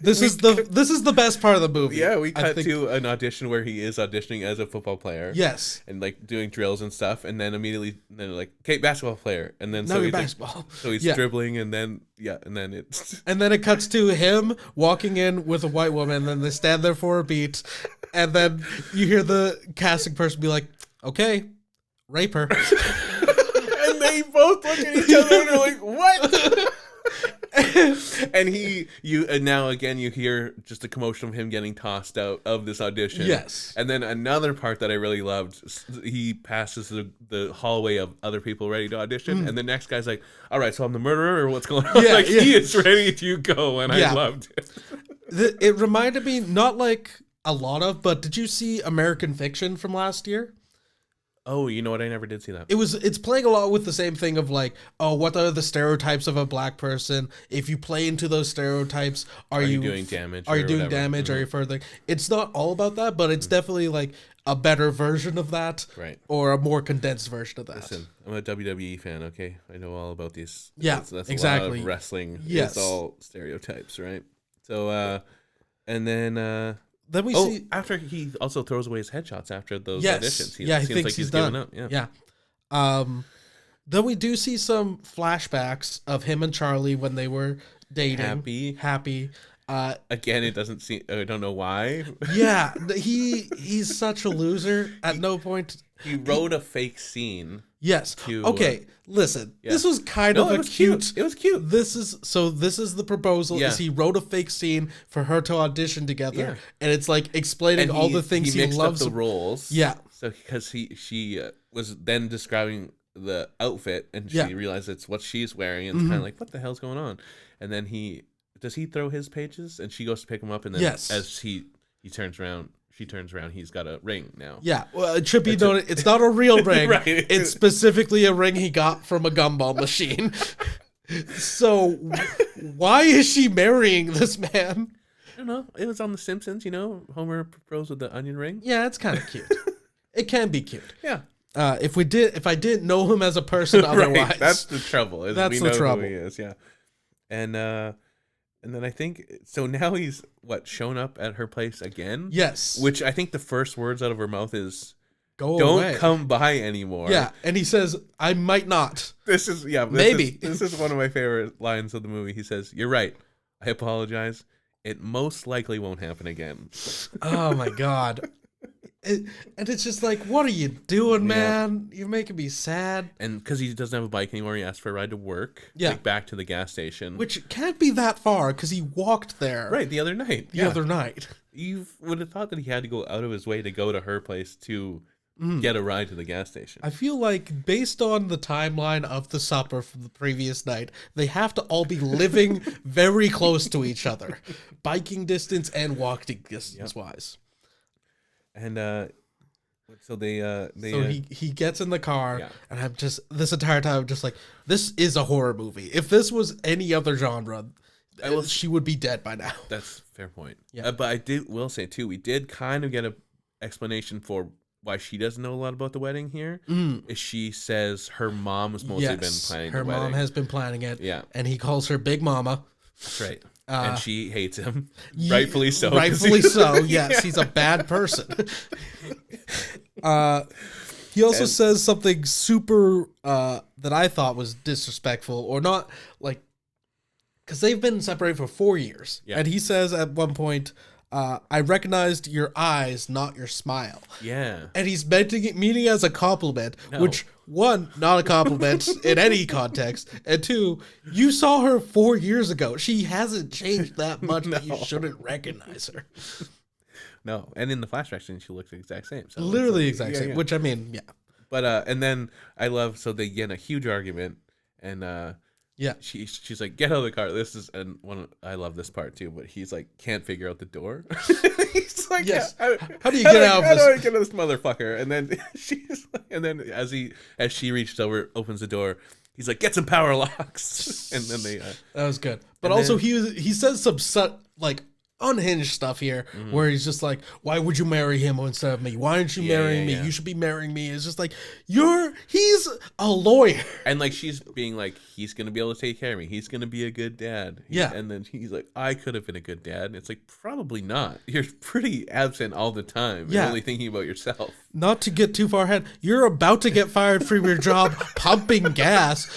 This is the best part of the movie. Yeah, we cut to an audition where he is auditioning as a football player. Yes. And like doing drills and stuff, and then immediately they're like, okay, basketball player. And then basketball. So he's dribbling, and then it's and then it cuts to him walking in with a white woman, and then they stand there for a beat, and then you hear the casting person be like, okay, rape her. And they both look at each other and they're like, what? And now again you hear just a commotion of him getting tossed out of this audition. Yes. And then another part that I really loved, he passes the hallway of other people ready to audition, and the next guy's like, all right, so I'm the murderer, or what's going on? He is ready to go, and I loved it. It reminded me, not like a lot of, but did you see American Fiction from last year? Oh, you know what? I never did see that. It's playing a lot with the same thing of like, oh, what are the stereotypes of a black person? If you play into those stereotypes, are you doing damage? Are you doing whatever? damage? Are you further? It's not all about that, but it's definitely like a better version of that, right, or a more condensed version of that. Listen, I'm a WWE fan. Okay, I know all about these. Yeah, that's exactly. A lot of wrestling. Yes, it's all stereotypes, right? So, and then we see after he also throws away his headshots after those yes. auditions. He thinks like he's done. Giving up. Yeah. Then we do see some flashbacks of him and Charlie when they were dating. Happy. Again, it doesn't seem. I don't know why. Yeah, he's such a loser. At no point he wrote a fake scene. Yes. Okay. Listen. Yeah. This was kind of a cute. It was cute. This is the proposal. Yeah. Is he wrote a fake scene for her to audition together, and it's like explaining all the things he loves. Up the roles. Yeah. So because she was then describing the outfit, and she realized it's what she's wearing, and it's kind of like, what the hell's going on? And then he throw his pages, and she goes to pick him up, and then as he turns around. She turns around. He's got a ring now. Yeah, well, it should be noted. It's not a real ring. Right. It's specifically a ring he got from a gumball machine. So, why is she marrying this man? I don't know. It was on The Simpsons. Homer proposed with the onion ring. Yeah, it's kind of cute. It can be cute. Yeah. If I didn't know him as a person, otherwise, right. That's the trouble. That's the trouble. Who he is. Yeah, and then I think, so now he's, shown up at her place again? Yes. Which I think the first words out of her mouth is, don't come by anymore. Yeah, and he says, I might not. This is one of my favorite lines of the movie. He says, you're right. I apologize. It most likely won't happen again. Oh, my God. And it's just like, what are you doing, man? You're making me sad. And because he doesn't have a bike anymore, he asked for a ride to work. Yeah. Back to the gas station. Which can't be that far, because he walked there. Right, the other night. The other night. You would have thought that he had to go out of his way to go to her place to get a ride to the gas station. I feel like, based on the timeline of the supper from the previous night, they have to all be living very close to each other. Biking distance and walking distance-wise. And so he gets in the car, and I'm just, this entire time I'm just like, this is a horror movie. If this was any other genre, she would be dead by now. That's a fair point. Yeah. But will say too, we did kind of get an explanation for why she doesn't know a lot about the wedding here. Is she says her mom's mostly been planning the wedding. Her mom has been planning it. Yeah. And he calls her Big Mama. That's right. And she hates him. Rightfully so. Rightfully so, yes. He's a bad person. He also says something super that I thought was disrespectful, or not, like, because they've been separated for 4 years. Yeah. And he says at one point, I recognized your eyes, not your smile. Yeah. And he's meaning as a compliment, which, one, not a compliment in any context, and two, you saw her 4 years ago. She hasn't changed that much that you shouldn't recognize her. No, and in the flashback scene, she looks the exact same. So literally the exact same, which, I mean, yeah. But, and then I love, so they get in a huge argument, and, she's like, get out of the car. This is, and I love this part too, but he's like, can't figure out the door. He's like, yes. How do you get out of this? How do I get out of this motherfucker? And then as she reaches over, opens the door, he's like, get some power locks. And then they that was good. But also he says some unhinged stuff here, where he's just like, why would you marry him instead of me? Why aren't you marrying me? You should be marrying me. It's just like, he's a lawyer. And like, she's being like, he's going to be able to take care of me. He's going to be a good dad. And then he's like, I could have been a good dad. And it's like, probably not. You're pretty absent all the time. You're only thinking about yourself. Not to get too far ahead, you're about to get fired from your job pumping gas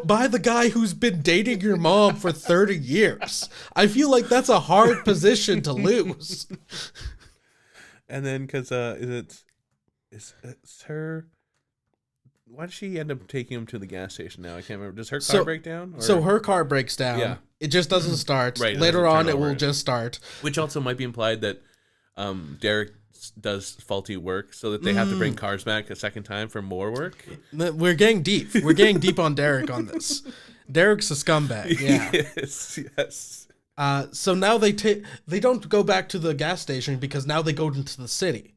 by the guy who's been dating your mom for 30 years. I feel like that's a hard position to lose. And then, because it's her... Why does she end up taking him to the gas station now? I can't remember. Does her car break down? Or? So her car breaks down. Yeah. It just doesn't start. Right. Later on, it will just start. Which also might be implied that Derek does faulty work, so that they have to bring cars back a second time for more work. We're getting deep. We're getting deep on Derek on this. Derek's a scumbag. Yeah. Yes. So now they don't go back to the gas station, because now they go into the city.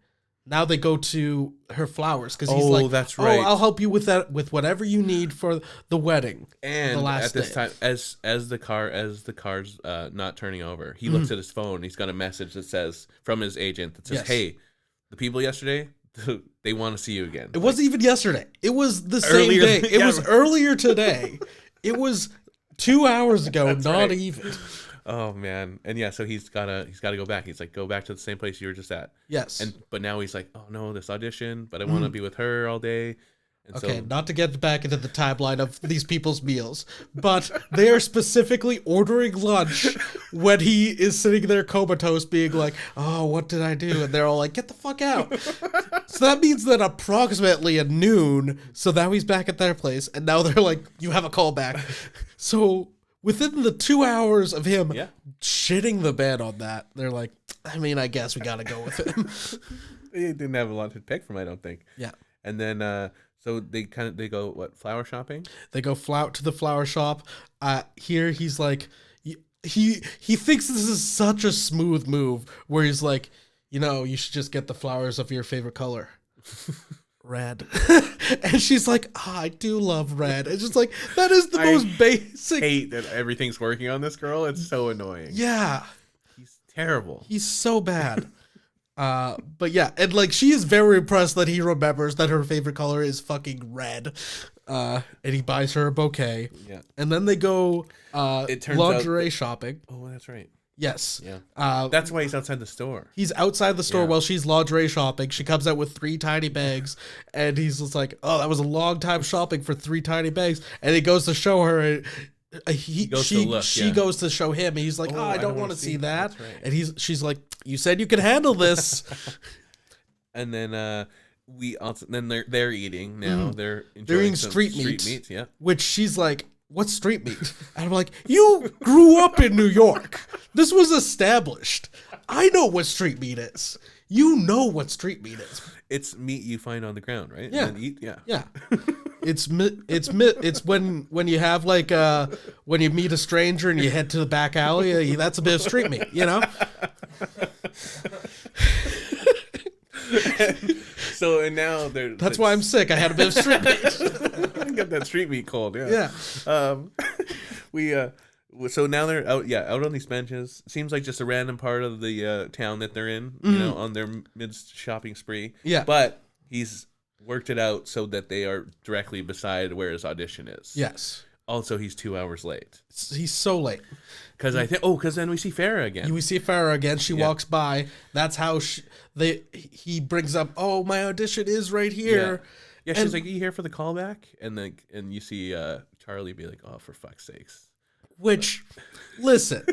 Now they go to her flowers, because he's like, that's right. I'll help you with that, with whatever you need for the wedding. And the last at this time, as the car's not turning over, he looks at his phone. He's got a message that says, from his agent, that says, hey, the people yesterday, they want to see you again. It wasn't even yesterday. It was the same day. It was earlier today. It was 2 hours ago, not even. Oh man. And yeah, so he's gotta go back. He's like, go back to the same place you were just at. Yes. But now he's like, oh no, this audition, but I want to be with her all day. And okay, not to get back into the timeline of these people's meals, but they are specifically ordering lunch when he is sitting there comatose being like, oh, what did I do? And they're all like, get the fuck out. So that means that approximately at noon, so now he's back at their place, and now they're like, you have a call back. So within the 2 hours of him shitting the bed on that, they're like, I mean, I guess we gotta go with him. He didn't have a lot to pick from, I don't think. Yeah. And then, so they go, what, flower shopping? They go to the flower shop. Here he's like, he thinks this is such a smooth move where he's like, you should just get the flowers of your favorite color. Red. And she's like, I do love red. It's just like, that is the most basic. I hate that everything's working on this girl. It's so annoying. Yeah. He's terrible. He's so bad. But yeah, and like she is very impressed that he remembers that her favorite color is fucking red. And he buys her a bouquet. Yeah. And then they go lingerie shopping. Oh, that's right. Yes. Yeah. That's why he's outside the store. He's outside the store while she's lingerie shopping. She comes out with 3 tiny bags, and he's just like, "Oh, that was a long time shopping for 3 tiny bags." And he goes to show her. She goes to show him, and he's like, "Oh, I don't want to see that." Right. And she's like, "You said you could handle this." And then they're eating now. They're eating street meat. Yeah. Which she's like, what's street meat? And I'm like, you grew up in New York. This was established. I know what street meat is. You know what street meat is. It's meat you find on the ground, right? Yeah. And then eat, yeah. Yeah. It's when you have like when you meet a stranger and you head to the back alley, that's a bit of street meat, So now that's why I'm sick. I had a bit of street meat. I got that street meat cold. Yeah. So now they're out on these benches. Seems like just a random part of the town that they're in, on their mid shopping spree. Yeah. But he's worked it out so that they are directly beside where his audition is. Yes. Also, he's 2 hours late. He's so late. Because then we see Farrah again. We see Farrah again. She walks by. That's how he brings up, oh, my audition is right here. Yeah, she's like, are you here for the callback? And you see Charlie be like, oh, for fuck's sakes. Which, listen,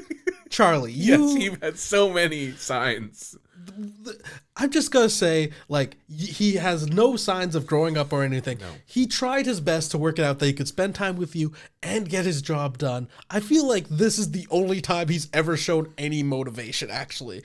Charlie, Yes, he had so many signs. I'm just going to say, like, he has no signs of growing up or anything. No. He tried his best to work it out that he could spend time with you and get his job done. I feel like this is the only time he's ever shown any motivation, actually.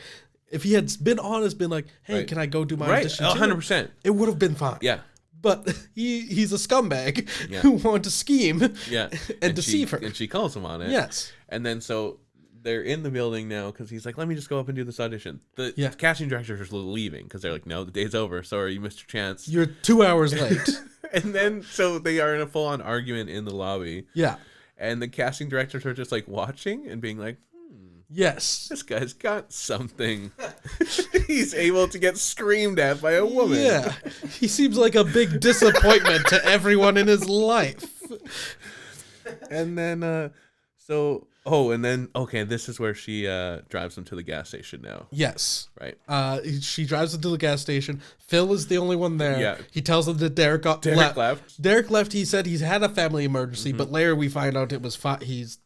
If he had been honest, been like, hey, can I go do my audition? 100%. It would have been fine. Yeah. But he's a scumbag who wanted to scheme and deceive her. And she calls him on it. Yes. And then so they're in the building now because he's like, let me just go up and do this audition. The casting directors are leaving because they're like, no, the day's over. Sorry, you missed your chance. You're 2 hours late. And then so they are in a full-on argument in the lobby. Yeah. And the casting directors are just like watching and being like, yes, this guy's got something. He's able to get screamed at by a woman. Yeah. He seems like a big disappointment to everyone in his life. And then, this is where she drives him to the gas station now. Yes. Right. She drives him to the gas station. Phil is the only one there. Yeah. He tells them that Derek left. Derek left. He said he's had a family emergency, but later we find out it was he's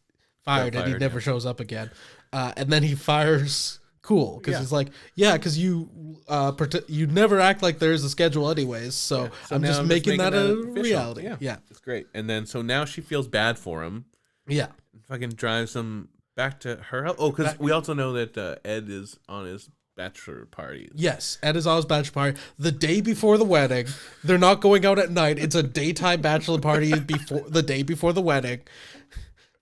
fired and he never shows up again. And then he fires Cool, because he's like, because you never act like there's a schedule anyways, so I'm just making that a reality. Yeah, it's great. And then so now she feels bad for him. Yeah, fucking drives him back to her house. Oh, because we also know that Ed is on his bachelor party. Yes, Ed is on his bachelor party the day before the wedding. They're not going out at night. It's a daytime bachelor party the day before the wedding.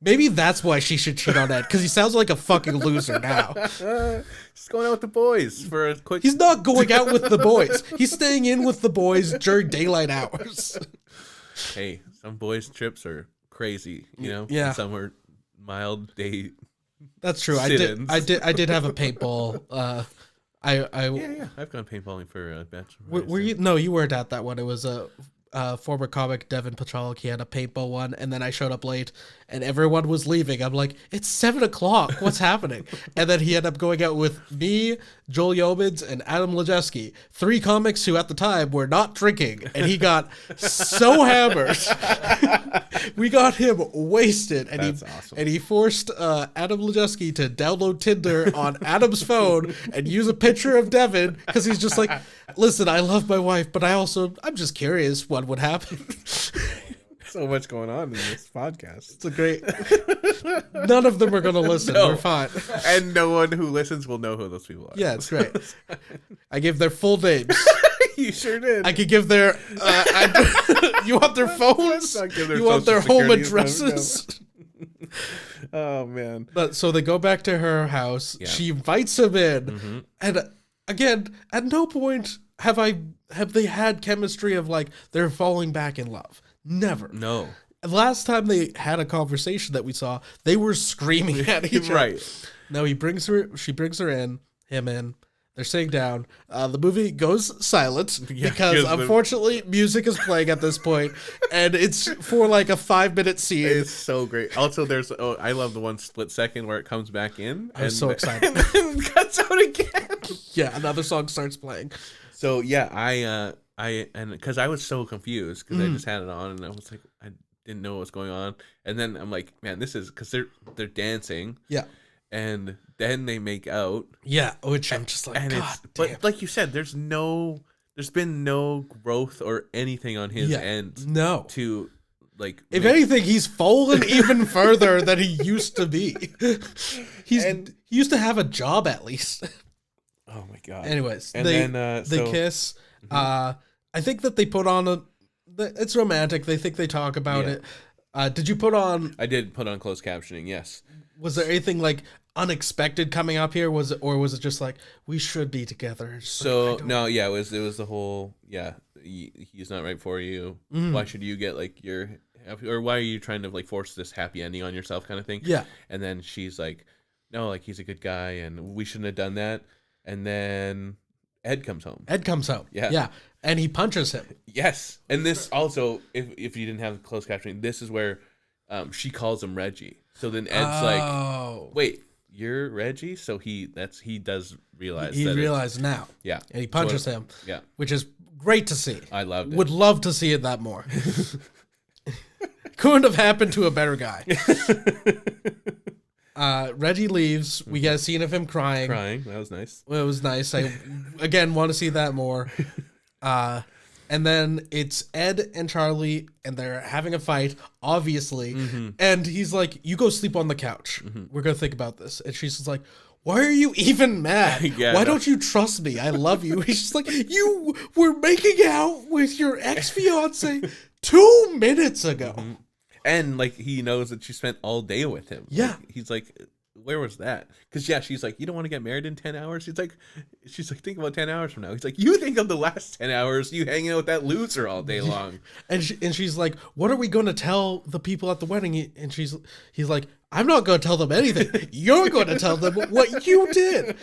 Maybe that's why she should cheat on Ed, because he sounds like a fucking loser now. He's going out with the boys for a quick... He's not going out with the boys. He's staying in with the boys during daylight hours. Hey, some boys' trips are crazy, you know? Yeah. And some are mild day... That's true. I did have a paintball. Yeah. I've gone paintballing for a bachelor. Were you? No, you weren't at that one. It was a former comic, Devin Petralik. He had a paintball one, and then I showed up late, and everyone was leaving. I'm like, it's 7:00. What's happening? And then he ended up going out with me, Joel Yeomans, and Adam Lejeski, 3 comics who at the time were not drinking, and he got so hammered. We got him wasted, and That's awesome. And he forced Adam Lejeski to download Tinder on Adam's phone and use a picture of Devin because he's just like, listen, I love my wife, but I'm just curious what would happen. So much going on in this podcast. It's a great. None of them are going to listen. No. We're fine. And no one who listens will know who those people are. Yeah, it's great. I gave their full names. You sure did. I could give their. You want their phones? You want their home addresses? Oh man! But so they go back to her house. Yeah. She invites him in, and again, at no point have they had chemistry of like they're falling back in love. Never. No. Last time they had a conversation that we saw, they were screaming at each other. Right. No, she brings her in, him in. They're sitting down. The movie goes silent because unfortunately music is playing at this point, and it's for like a 5-minute scene. It's so great. Also, I love the one split second where it comes back in. I'm so excited. And then cuts out again. Yeah, another song starts playing. So yeah, and because I was so confused because I just had it on and I was like, I didn't know what was going on, and then I'm like, man, this is because they're dancing. Yeah. And then they make out. Yeah, which I'm just like, God damn. But like you said, there's been no growth or anything on his end. No. To like, if anything, he's fallen even further than he used to be. He used to have a job at least. Oh my God. Anyways, and they kiss. I think that they put on it's romantic. They think they talk about it. Did you put on? I did put on closed captioning. Yes. Was there anything like unexpected coming up here? Was it just like we should be together? So no, yeah, it was the whole he's not right for you. Why should you get like your happy, or why are you trying to like force this happy ending on yourself kind of thing? Yeah. And then she's like, no, like he's a good guy and we shouldn't have done that. And then Ed comes home. Yeah. And he punches him. Yes. And this also, if you didn't have closed captioning, this is where she calls him Reggie. So then Ed's like, wait, you're Reggie? So he does realize he realized now. Yeah. And he punches him. Yeah. Which is great to see. I loved it. Would love to see it that more. Couldn't have happened to a better guy. Reggie leaves. We get a scene of him crying. That was nice. Well, it was nice. I again want to see that more. And then it's Ed and Charlie, and they're having a fight, obviously. And he's like, you go sleep on the couch. We're going to think about this. And she's just like, why are you even mad? Why don't you trust me? I love you. He's just like, you were making out with your ex-fiance 2 minutes ago. And like he knows that she spent all day with him. Yeah. Like, he's like, where was that? Because she's like, you don't want to get married in 10 hours? She's like, think about 10 hours from now. He's like, you think of the last 10 hours you hanging out with that loser all day long. And she's like, what are we going to tell the people at the wedding? And he's like, I'm not going to tell them anything. You're going to tell them what you did.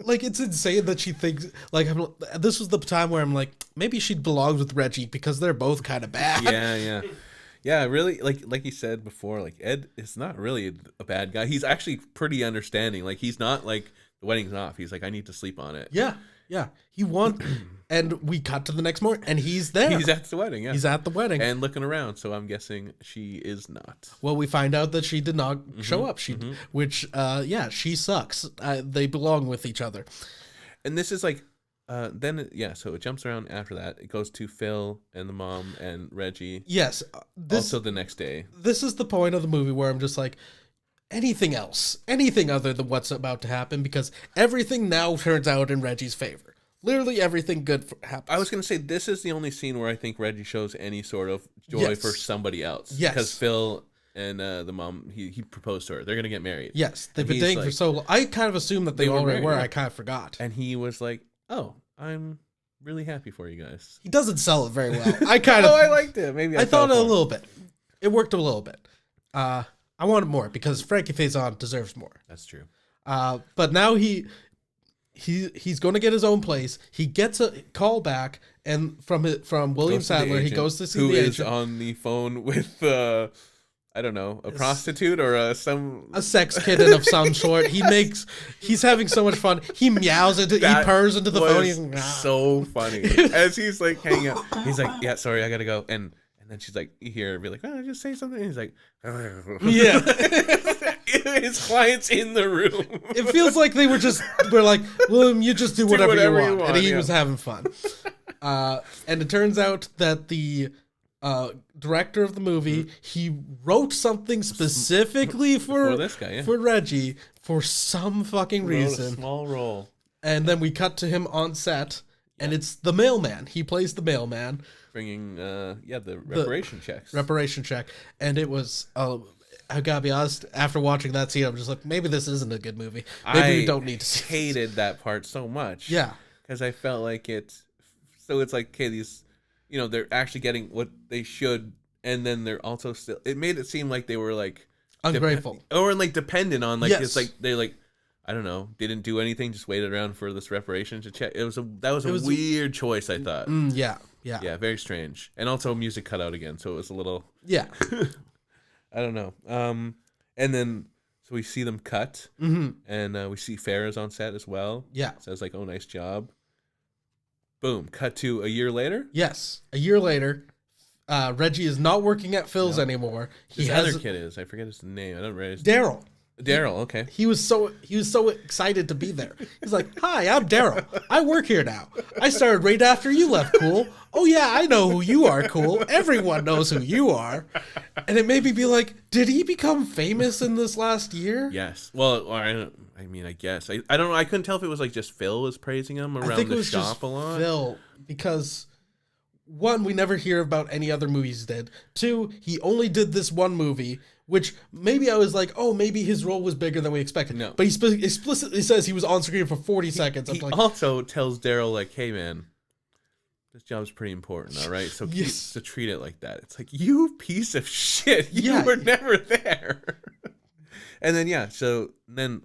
Like, it's insane that she thinks, like, this was the time where I'm like, maybe she belongs with Reggie because they're both kind of bad. Yeah. Yeah, really, like you said before, like Ed is not really a bad guy. He's actually pretty understanding. Like he's not like the wedding's off. He's like, I need to sleep on it. Yeah. He won, and we cut to the next morning, and he's there. He's at the wedding. Yeah, he's at the wedding and looking around. So I'm guessing she is not. Well, we find out that she did not show up. Which she sucks. They belong with each other. And this is like. So it jumps around after that. It goes to Phil and the mom and Reggie. Yes. Also the next day. This is the point of the movie where I'm just like, anything other than what's about to happen, because everything now turns out in Reggie's favor. Literally everything good happens. I was going to say, this is the only scene where I think Reggie shows any sort of joy for somebody else. Yes. Because Phil and the mom, he proposed to her. They're going to get married. Yes. They've been dating for so long. I kind of assumed that they already were. I kind of forgot. And he was like, oh, I'm really happy for you guys. He doesn't sell it very well. I kind of. I liked it. Maybe I thought a little bit. It worked a little bit. I wanted more because Frankie Faison deserves more. That's true. But now he he's going to get his own place. He gets a call back, and from William Sadler, he goes to see the agent. Who is on the phone with I don't know, a prostitute or a sex kitten of some sort. He's having so much fun. He meows he purrs into the phone. He's so funny as he's like hanging out. He's like, yeah, sorry, I gotta go. And then she's like, you hear her be like, oh, just say something. And he's like, yeah. His client's in the room. It feels like they were like, William, you just do whatever you want. And he was having fun. And it turns out that the director of the movie, he wrote something specifically for this guy, for Reggie for some fucking reason. A small role. And then we cut to him on set, and it's the mailman. He plays the mailman. Bringing, the reparation checks. Reparation check. And it was... I gotta be honest, after watching that scene, I'm just like, maybe this isn't a good movie. Maybe we don't need to see I hated that part so much. Yeah. Because I felt like it's like, okay, these, they're actually getting what they should, and then they're also still, it made it seem like they were like ungrateful. Or like dependent on, like, yes. It's like, they like, I don't know, didn't do anything, just waited around for this reparation to check. That was a weird choice, I thought. Yeah. Yeah, very strange. And also music cut out again, so it was a little... Yeah. I don't know. And then, so we see them cut, and we see Farrah's on set as well. Yeah. Says like, oh, nice job. Boom. Cut to a year later? Yes. A year later, Reggie is not working at Phil's anymore. His other kid is. I forget his name. I don't remember. Daryl. Okay. He was so excited to be there. He's like, "Hi, I'm Daryl. I work here now. I started right after you left, cool. Oh yeah, I know who you are, cool. Everyone knows who you are." And it made me be like, did he become famous in this last year? Yes. Well, I guess. I don't know. I couldn't tell if it was like just Phil was praising him around the shop a lot. Phil, because one, we never hear about any other movies he did. Two, he only did this one movie, which maybe I was like, oh, maybe his role was bigger than we expected. No. But he explicitly says he was on screen for 40 seconds. He also tells Daryl, like, hey, man, this job's pretty important, all right? So to treat it like that. It's like, you piece of shit. You were never there. And then, so then,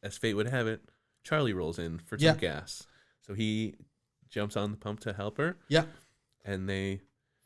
as fate would have it, Charlie rolls in for some gas. So he jumps on the pump to help her. Yeah. And they...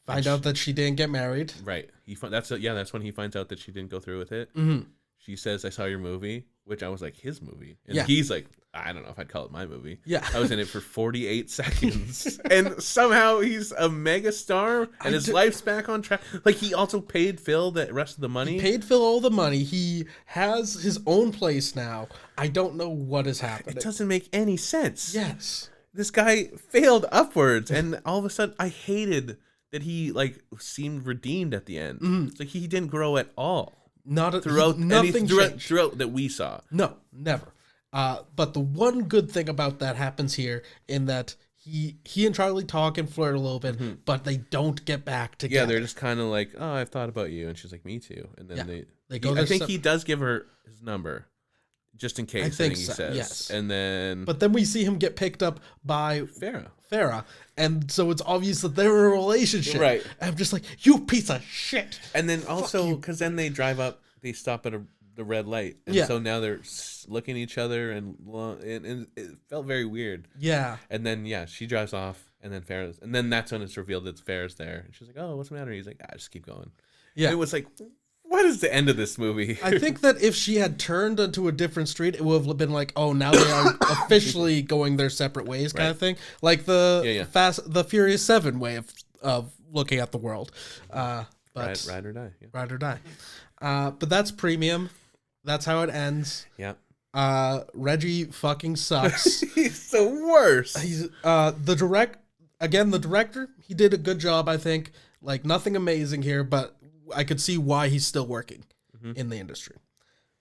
Find out that she didn't get married. Right. That's when he finds out that she didn't go through with it. Mm-hmm. She says, I saw your movie, which I was like, his movie. And he's like, I don't know if I'd call it my movie. Yeah. I was in it for 48 seconds. And somehow he's a mega star and his life's back on track. Like, he also paid Phil the rest of the money. He paid Phil all the money. He has his own place now. I don't know what is happening. It doesn't make any sense. Yes. This guy failed upwards. And all of a sudden, I hated that he like seemed redeemed at the end. Mm-hmm. It's like he didn't grow at all. Throughout that we saw. No, never. But the one good thing about that happens here in that he and Charlie talk and flirt a little bit, but they don't get back together. Yeah, they're just kind of like, oh, I've thought about you, and she's like, me too. And then they go. I think he does give her his number. Just in case, I think he says. Yes. And then... But then we see him get picked up by Farrah. And so it's obvious that they're in a relationship. Right. And I'm just like, you piece of shit. And then also, because then they drive up, they stop at the red light. And so now they're looking at each other, and it felt very weird. Yeah. And then, she drives off, and then that's when it's revealed that Farrah's there. And she's like, oh, what's the matter? He's like, just keep going. Yeah. And it was like... What is the end of this movie? I think that if she had turned onto a different street, it would have been like, oh, now they are officially going their separate ways kind of thing. Like the Furious 7 way of looking at the world. But ride or die. Yeah. Ride or die. But that's premium. That's how it ends. Yeah. Reggie fucking sucks. He's the worst. He's the director, he did a good job, I think. Like, nothing amazing here, but I could see why he's still working in the industry.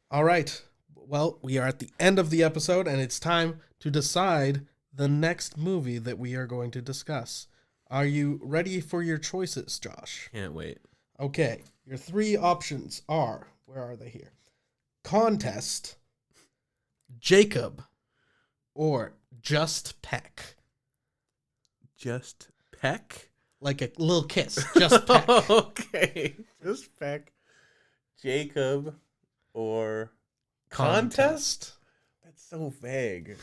All right. Well, we are at the end of the episode, and it's time to decide the next movie that we are going to discuss. Are you ready for your choices, Josh? Can't wait. Okay. Your three options are, where are they here? Contest, Jacob, or Just Peck. Just Peck? Like a little kiss. Just Peck. Okay. Just Peck. Jacob or Contest? That It's so vague.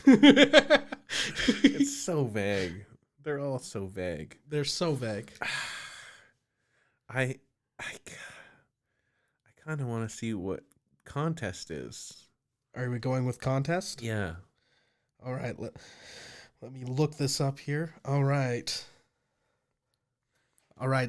It's so vague. They're all so vague. They're so vague. I kind of want to see what contest is. Are we going with contest? Yeah. All right. Let me look this up here. All right.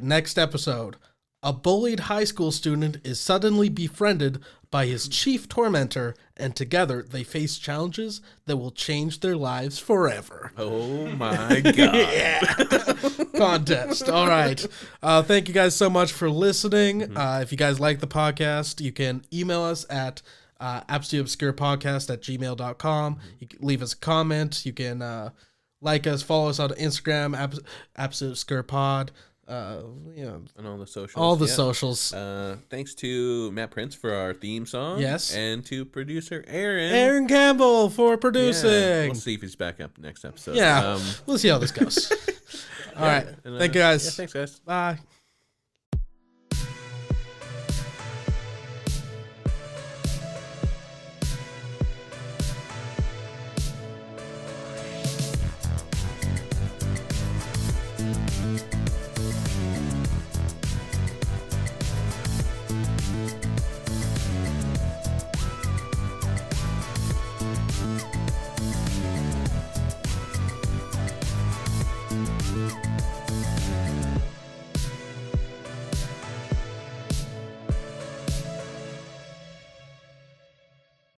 Next episode. A bullied high school student is suddenly befriended by his chief tormentor, and together they face challenges that will change their lives forever. Oh my God. Yeah. Contest. All right. Thank you guys so much for listening. Mm-hmm. If you guys like the podcast, you can email us at absolutelyobscurepodcast@gmail.com. You can leave us a comment. You can like us, follow us on Instagram, absolutelyobscurepod. And all the socials. All the socials. Thanks to Matt Prince for our theme song. Yes. And to producer Aaron. Aaron Campbell for producing. Yeah. We'll see if he's back up next episode. Yeah. We'll see how this goes. All right. And, thank you guys. Yeah, thanks guys. Bye.